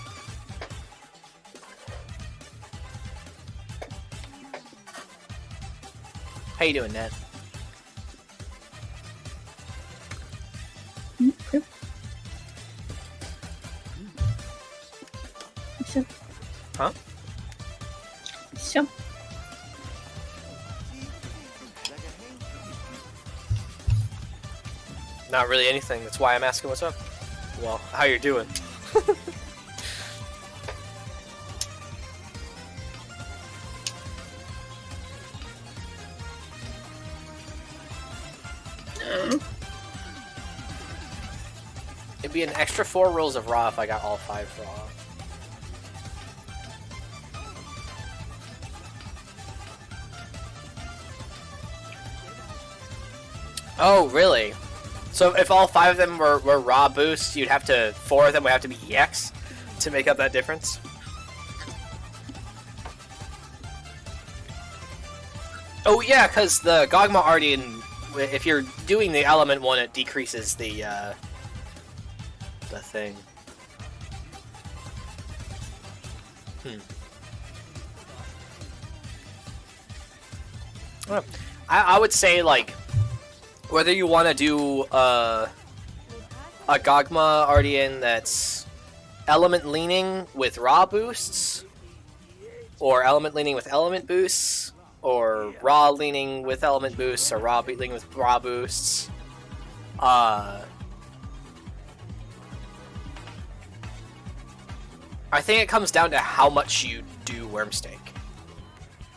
how you doing, Ned? Okay. So. Huh? So. Not really anything. That's why I'm asking what's up. Well, how you're doing. It'd be an extra 4 rolls of raw if I got all 5 raw. Oh, really? So if all 5 of them were raw boosts, you'd have to 4 of them would have to be EX to make up that difference? Oh yeah, because the Gogma Ardian, if you're doing the element one, it decreases the thing. Well, I would say, like, whether you want to do a Gogma Ardian that's element leaning with raw boosts, or element leaning with element boosts, or raw leaning with element boosts, or raw leaning with raw boosts. I think it comes down to how much you do Wormstake.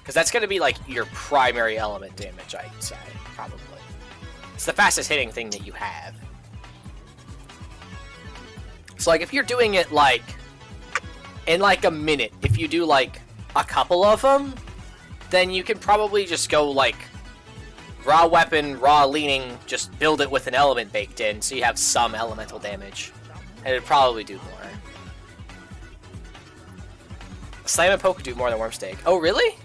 Because that's going to be, like, your primary element damage, I'd say, probably. It's the fastest hitting thing that you have. So, like, if you're doing it, like, in, like, a minute, if you do, like, a couple of them, then you can probably just go, like, raw weapon, raw leaning, just build it with an element baked in, so you have some elemental damage. And it'd probably do more. Slam and Poke do more than Wormstake. Oh, really?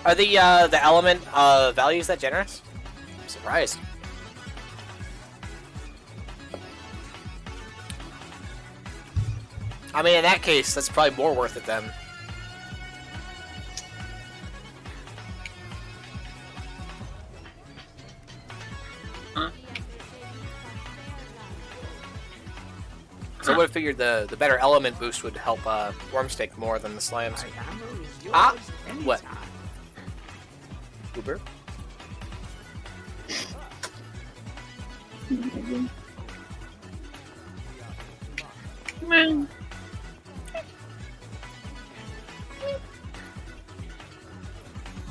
Are the element values that generous? I'm surprised. I mean, in that case, that's probably more worth it then. So I would have figured the better element boost would help Wormstake more than the slams. Ah! What? Uber? Man.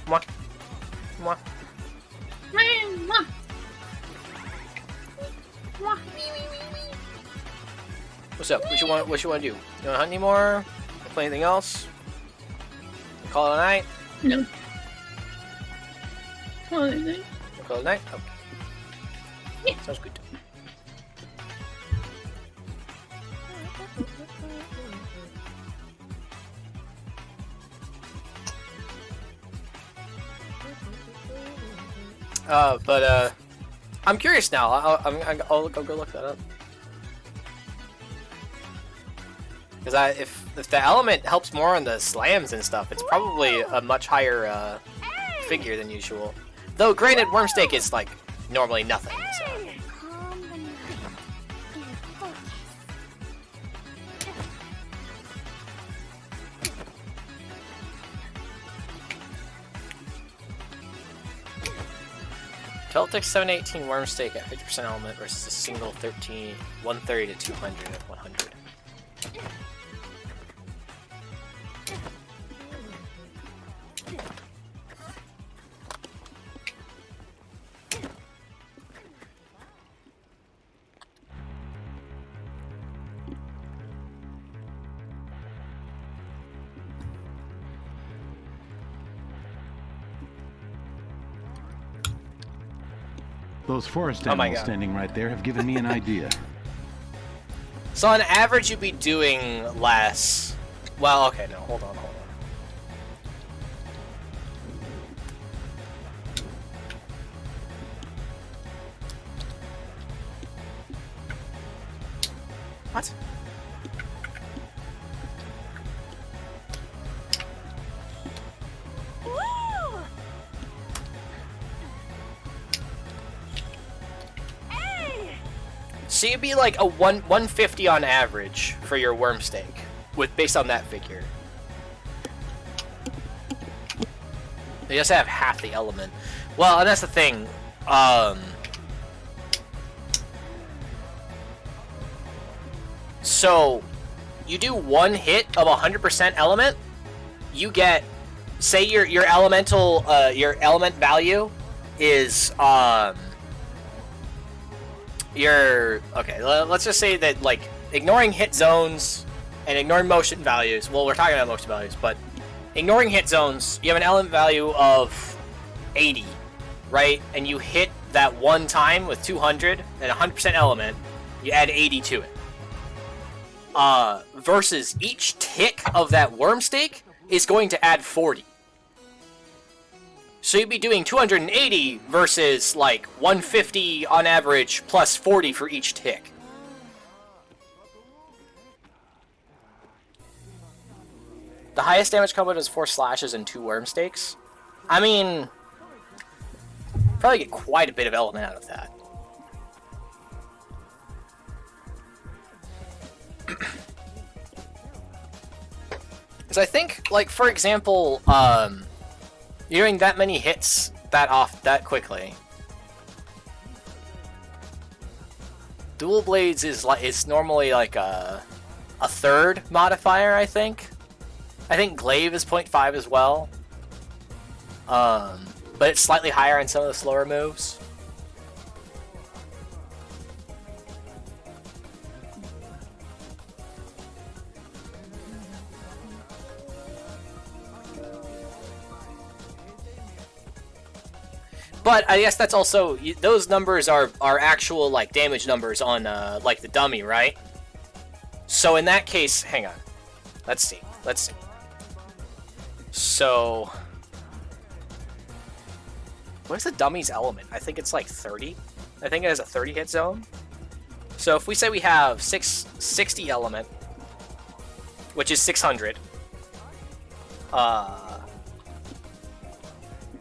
Mwah. Mwah. Man. Mwah. Mwah. What's up? What you want to do? You want to hunt anymore? Play anything else? Call it a night? No. Holiday. Call it a night? Okay. Yeah. Sounds good. But I'm curious now. I'll go look that up. Because if the element helps more on the slams and stuff, it's probably a much higher figure than usual. Though, granted, Wormstake is, like, normally nothing, so... Celtic 718 Wormstake at 50% element versus a single 130 to 200 at 100. Those forest animals standing right there have given me an idea. So on average, you'd be doing less. Well, okay, no, hold on. What? So you'd be like a 150 on average for your Wormstake, based on that figure. They just have half the element. Well, and that's the thing. So you do one hit of 100% element, you get, say your elemental your element value is you're okay. Let's just say that like ignoring hit zones and ignoring motion values. Well, we're talking about motion values, but ignoring hit zones, you have an element value of 80, right? And you hit that one time with 200 and 100% element, you add 80 to it. Versus each tick of that worm stake is going to add 40. So you'd be doing 280 versus like 150 on average plus 40 for each tick. The highest damage combo is 4 slashes and 2 worm stakes. I mean, probably get quite a bit of element out of that. Because I think, like, for example, you're doing that many hits that quickly. Dual blades is normally like a third modifier, I think. I think glaive is 0.5 as well. But it's slightly higher in some of the slower moves. But I guess that's also, those numbers are actual like damage numbers on like the dummy, right? So in that case, hang on. Let's see. So what's the dummy's element? I think it's like 30. I think it has a 30 hit zone. So if we say we have 60 element, which is 600,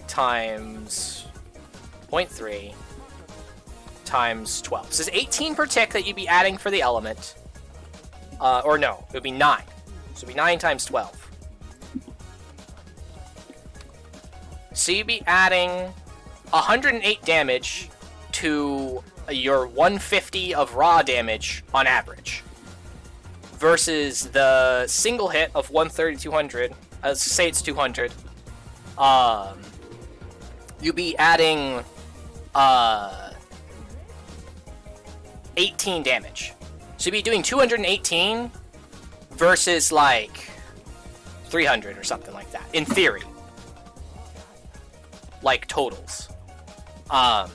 times 0.3 times 12. So it's 18 per tick that you'd be adding for the element. Or no, it would be 9. So it would be 9 times 12. So you'd be adding 108 damage to your 150 of raw damage on average. Versus the single hit of 130, 200. Let's say it's 200. You'd be adding 18 damage. So you'd be doing 218 versus like 300 or something like that, in theory. Like totals. But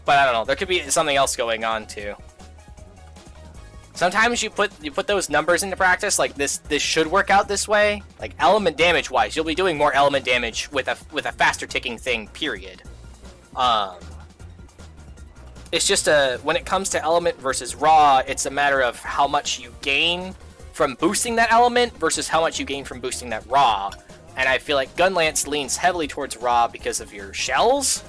I don't know, there could be something else going on too. Sometimes you put those numbers into practice, like this should work out this way. Like element damage wise, you'll be doing more element damage with a faster ticking thing, period. It's just when it comes to element versus raw, it's a matter of how much you gain from boosting that element versus how much you gain from boosting that raw. And I feel like Gunlance leans heavily towards raw because of your shells.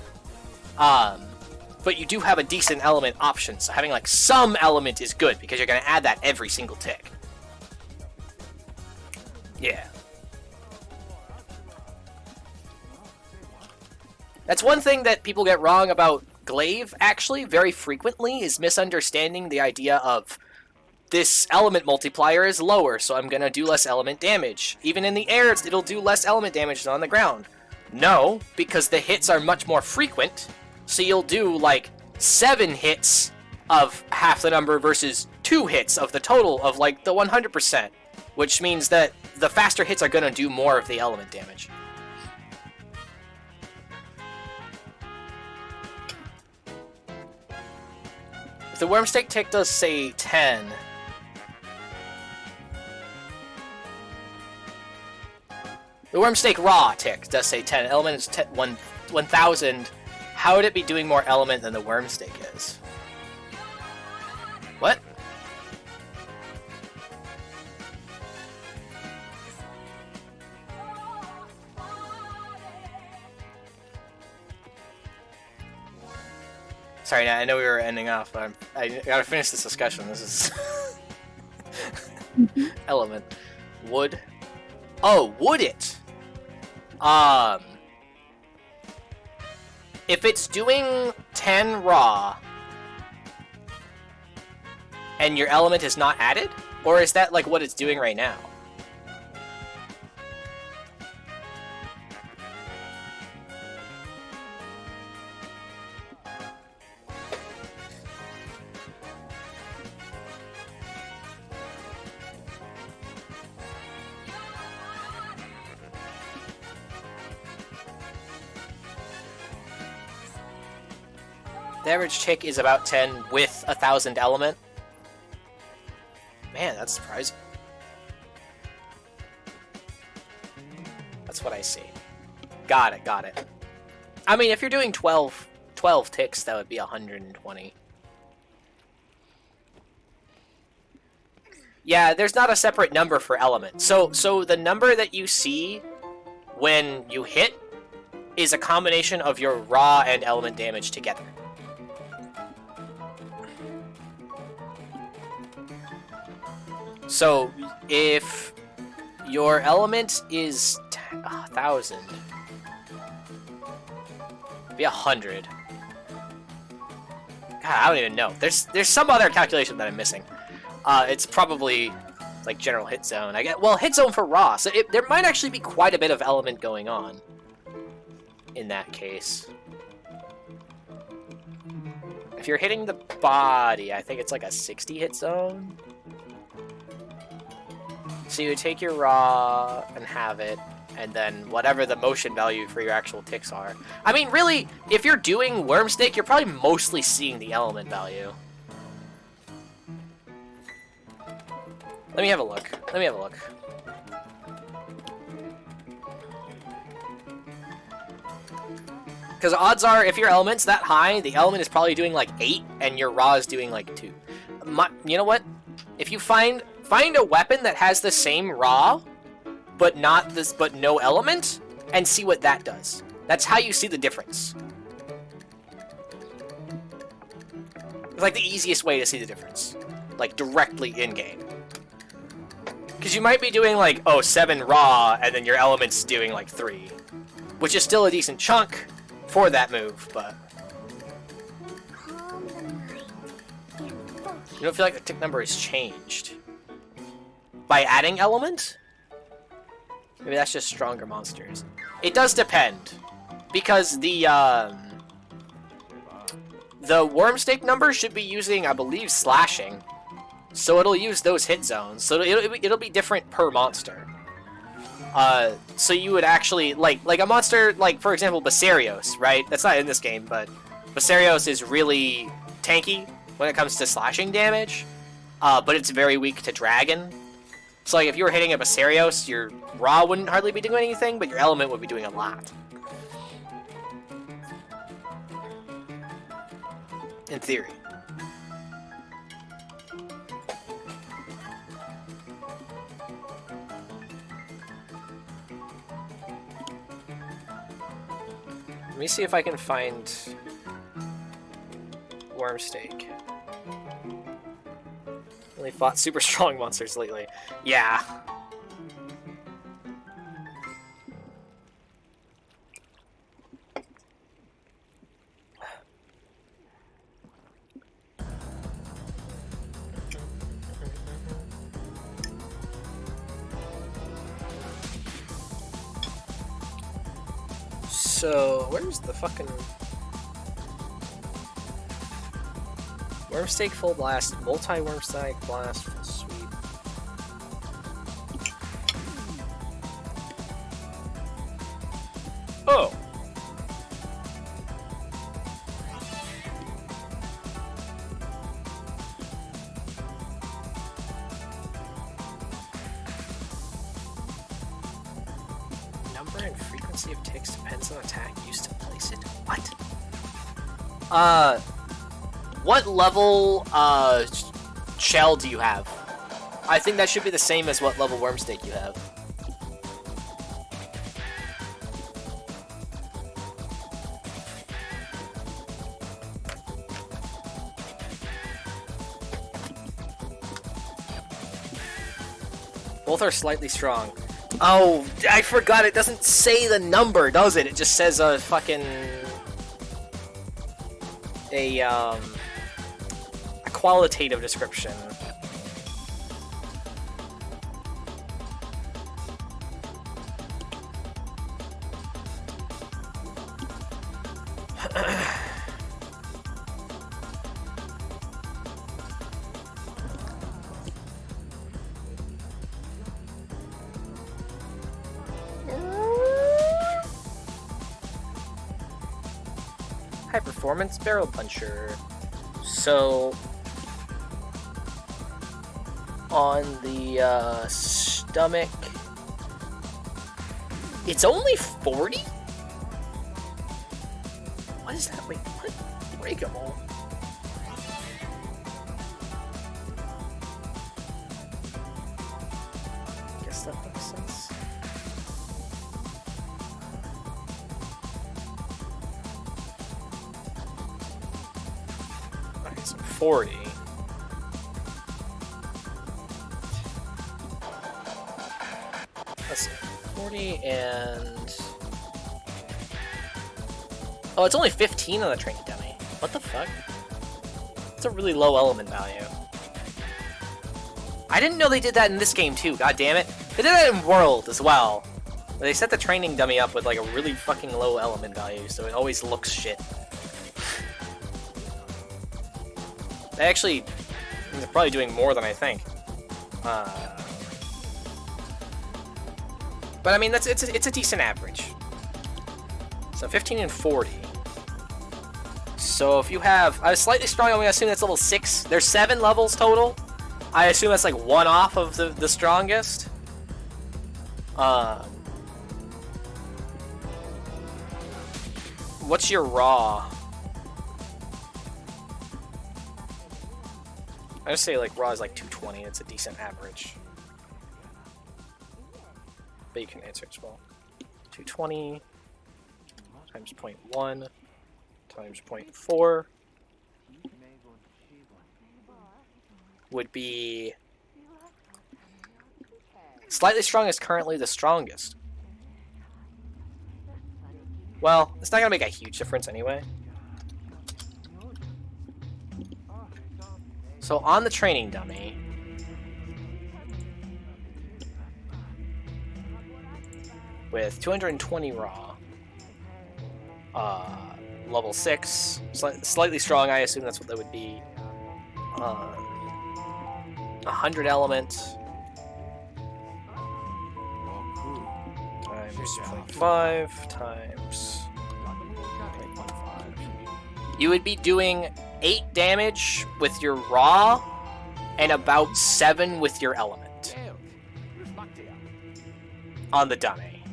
But you do have a decent element option, so having like some element is good because you're going to add that every single tick. Yeah. That's one thing that people get wrong about glaive, actually, very frequently, is misunderstanding the idea of this element multiplier is lower, so I'm going to do less element damage. Even in the air, it'll do less element damage than on the ground. No, because the hits are much more frequent. So you'll do like 7 hits of half the number versus 2 hits of the total of like the 100%, which means that the faster hits are going to do more of the element damage. If the Wormstake tick does say 10, the Wormstake raw tick does say 10, element is 1000. How would it be doing more element than the Wormstake is? What? Sorry, I know we were ending off, but I gotta finish this discussion. This is... Element. Would. Oh, would it? If it's doing 10 raw, and your element is not added? Or is that like what it's doing right now? The average tick is about 10 with 1,000 element. Man, that's surprising. That's what I see. Got it, got it. I mean, if you're doing 12 ticks, that would be 120. Yeah, there's not a separate number for element. So the number that you see when you hit is a combination of your raw and element damage together. So if your element is 1,000, it'd be 100. God, I don't even know. There's some other calculation that I'm missing. It's probably like general hit zone. I get hit zone for raw. So there might actually be quite a bit of element going on in that case. If you're hitting the body, I think it's like a 60 hit zone. So you take your raw and have it, and then whatever the motion value for your actual ticks are. I mean, really, if you're doing worm stake, you're probably mostly seeing the element value. Let me have a look. Let me have a look. Because odds are, if your element's that high, the element is probably doing like 8, and your raw is doing like 2. You know what? If you find a weapon that has the same raw, but no element, and see what that does. That's how you see the difference. It's like the easiest way to see the difference, like directly in game. Because you might be doing like 7 raw, and then your element's doing like 3, which is still a decent chunk for that move, but you don't feel like the tick number has changed by adding element? Maybe that's just stronger monsters. It does depend, because the worm stake number should be using, I believe, slashing, so it'll use those hit zones. So it'll be different per monster. So you would actually like a monster like, for example, Basarios, right? That's not in this game, but Basarios is really tanky when it comes to slashing damage, but it's very weak to dragon. So like if you were hitting a Basarios, your raw wouldn't hardly be doing anything, but your element would be doing a lot. In theory. Let me see if I can find worm stake. Only fought super strong monsters lately. Yeah. So, where's the fucking worm stake full blast, multi-worm stake blast, full sweep. Oh! Number and frequency of ticks depends on attack used to place it. What? What level, shell do you have? I think that should be the same as what level worm stake you have. Both are slightly strong. Oh, I forgot, it doesn't say the number, does it? It just says a fucking... a qualitative description. High performance barrel puncher. So on the stomach, it's only 40? What is that? Wait, what? Breakable. Guess that makes sense. Okay, so 40. Let's see. 40 and... Oh, it's only 15 on the training dummy. What the fuck? It's a really low element value. I didn't know they did that in this game too, god damn it. They did that in World as well. They set the training dummy up with like a really fucking low element value, so it always looks shit. They actually... They're probably doing more than I think. But I mean, it's a decent average. So 15 and 40. So if you have a slightly strong, I'm gonna assume that's level 6. There's 7 levels total. I assume that's like one off of the strongest. What's your raw? I just say like raw is like 220. It's a decent average. But you can answer as well. 220 times 0.1 times 0.4 would be... Slightly strong is currently the strongest. Well, it's not gonna make a huge difference anyway. So on the training dummy, with 220 raw, level 6, slightly strong, I assume that's what that would be. 100 element times 0.5 times 0.15. You would be doing 8 damage with your raw and about 7 with your element on the dummy.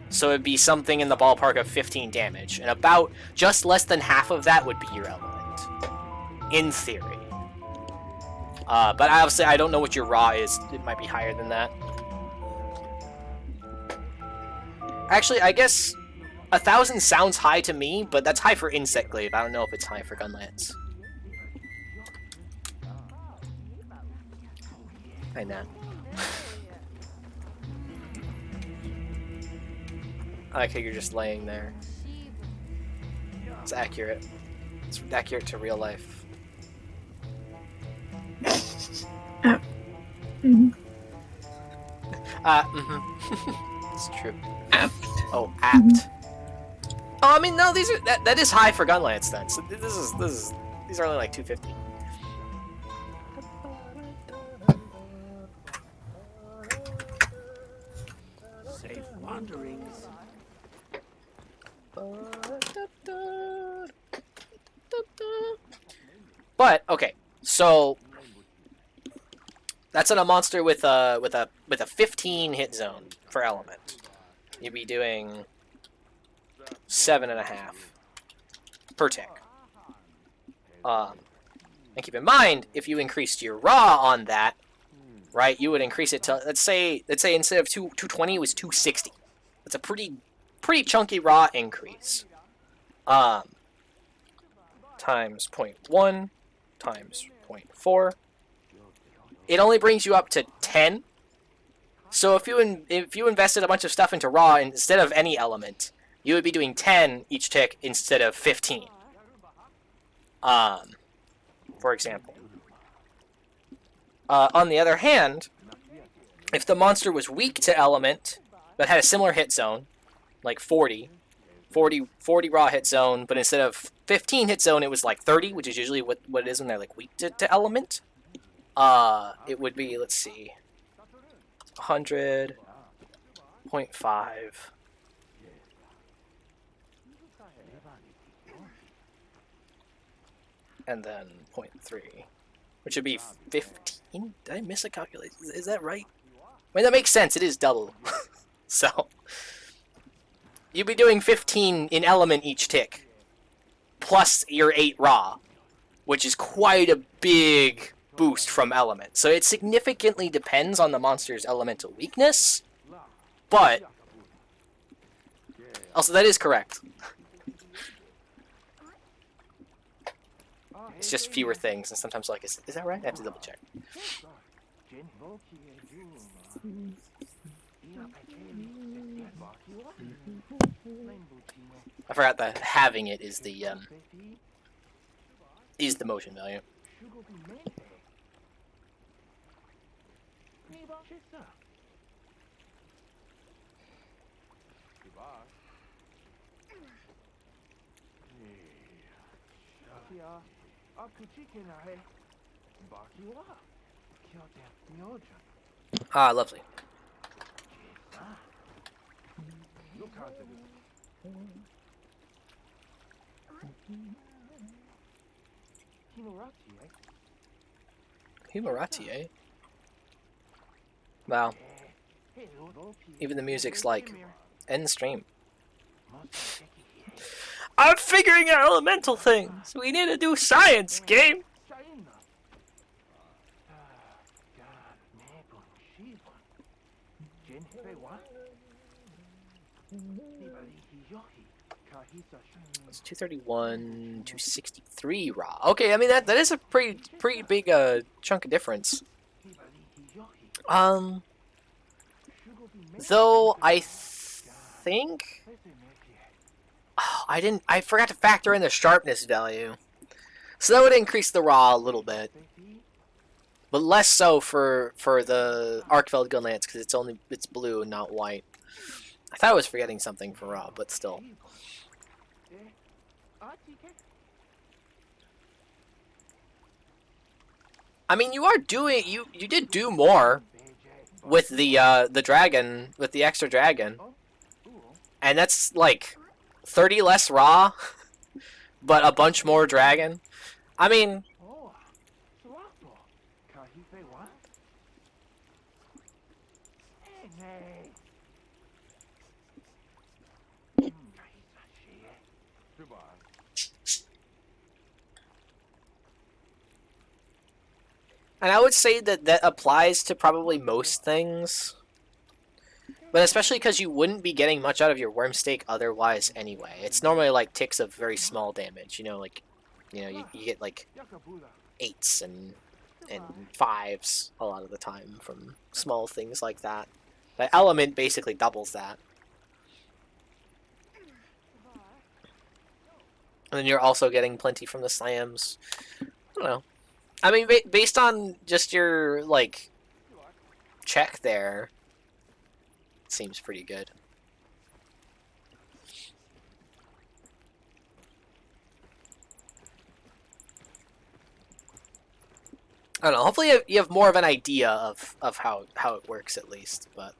So it'd be something in the ballpark of 15 damage, and about just less than half of that would be your element, in theory. But obviously I don't know what your raw is. It might be higher than that. Actually, I guess 1,000 sounds high to me, but that's high for Insect Glaive. I don't know if it's high for Gunlance. I know. I like how you're just laying there. It's accurate. It's accurate to real life. It's true. Apt. Oh, apt. Oh, I mean, no, these are that is high for Gunlance then. So these are only like 250. Safe wanderings. But okay, so that's on a monster with a 15 hit zone for element. You'd be doing 7.5 per tick. And keep in mind, if you increased your raw on that, right, you would increase it to let's say instead of 220, it was 260. That's a pretty chunky raw increase. Times 0.1 times 0.4. It only brings you up to 10. So if you invested a bunch of stuff into raw instead of any element, you would be doing 10 each tick instead of 15. For example. On the other hand, if the monster was weak to element, but had a similar hit zone, like 40 raw hit zone, but instead of 15 hit zone, it was like 30, which is usually what it is when they're like weak to element. It would be, let's see, 100.5 and then 0.3, which would be 15. Did I miss a calculation? Is that right? I mean, that makes sense. It is double. So you'd be doing 15 in element each tick, plus your 8 raw, which is quite a big boost from element. So it significantly depends on the monster's elemental weakness, but also that is correct. It's just fewer things, and sometimes like, is that right? I have to double check. I forgot that having it is the motion value. Ah, lovely. Humorati, eh? Wow. Even the music's like, end stream. I'm figuring out elemental things! We need to do science, game! It's 231, 263 raw. Okay, I mean that is a pretty big chunk of difference. Though I think I forgot to factor in the sharpness value. So that would increase the raw a little bit. But less so for the Arcveld Gun Lance because it's blue and not white. I thought I was forgetting something for raw, but still. I mean, you did do more with the dragon, with the extra dragon. And that's like 30 less raw, but a bunch more dragon. I mean, and I would say that applies to probably most things. But especially because you wouldn't be getting much out of your worm stake otherwise anyway. It's normally like ticks of very small damage, you get like 8s and 5s a lot of the time from small things like that. The element basically doubles that. And then you're also getting plenty from the slams. I don't know. I mean, based on just your, like, check there, it seems pretty good. I don't know, hopefully you have more of an idea of how it works at least, but...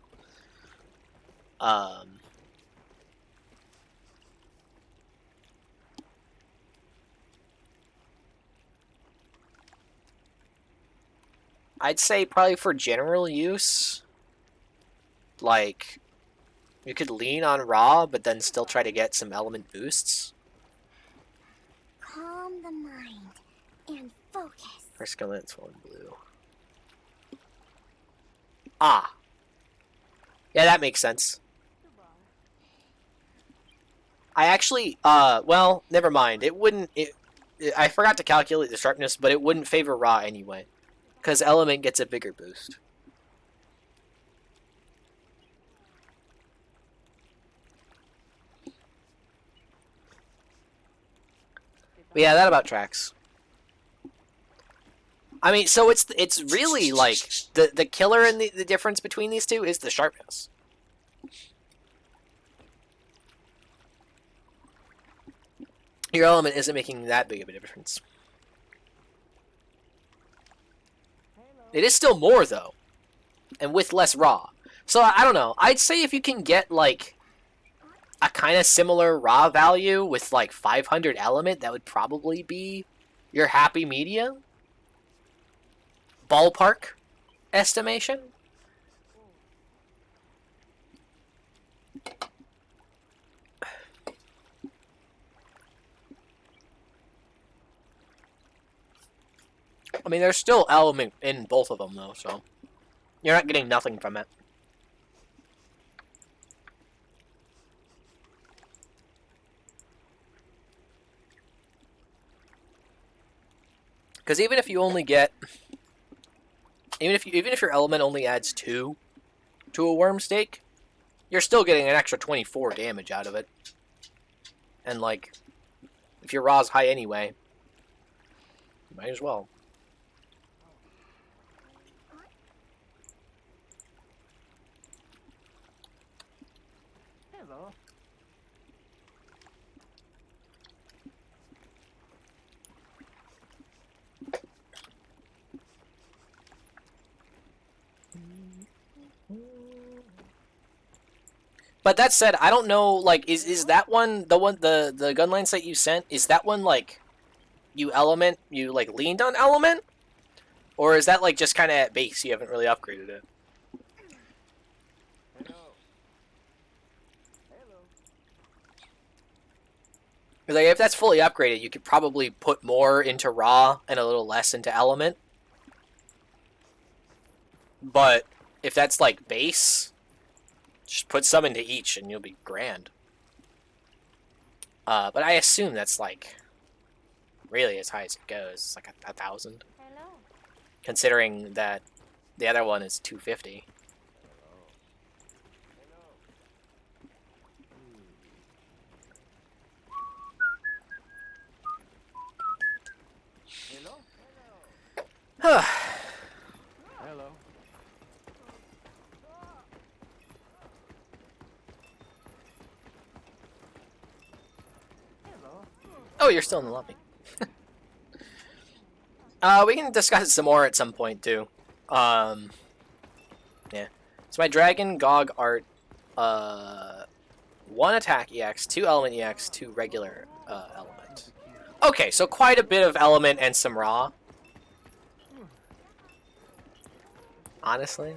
I'd say probably for general use, like, you could lean on raw, but then still try to get some element boosts. Calm the mind and focus. First Skelet's one blue. Ah. Yeah, that makes sense. I actually, well, never mind. It wouldn't, I forgot to calculate the sharpness, but it wouldn't favor raw anyway. Because element gets a bigger boost. But yeah, that about tracks. I mean, so it's really like the killer and the difference between these two is the sharpness. Your element isn't making that big of a difference. It is still more, though. And with less raw. So, I don't know. I'd say if you can get, like, a kind of similar raw value with, like, 500 element, that would probably be Your happy medium? Ballpark estimation? I mean, there's still element in both of them, though, so you're not getting nothing from it. Because even if you only get, even if your element only adds 2 to a worm stake, you're still getting an extra 24 damage out of it. And like, if your raw's high anyway, you might as well. Hello. But that said, I don't know, like, is that one, the gunline site you sent, is that one, like, you like, leaned on element? Or is that, like, just kind of at base, you haven't really upgraded it? Like, if that's fully upgraded, you could probably put more into raw and a little less into element. But if that's, like, base, just put some into each and you'll be grand. But I assume that's, like, really as high as it goes. It's like 1,000. Hello. Considering that the other one is 250. Hello. Hello. Hello. Oh, you're still in the lobby. We can discuss it some more at some point, too. Yeah. So my Dragon Gog art, 1 attack EX, 2 element EX, 2 regular element. Okay, so quite a bit of element and some raw. Honestly.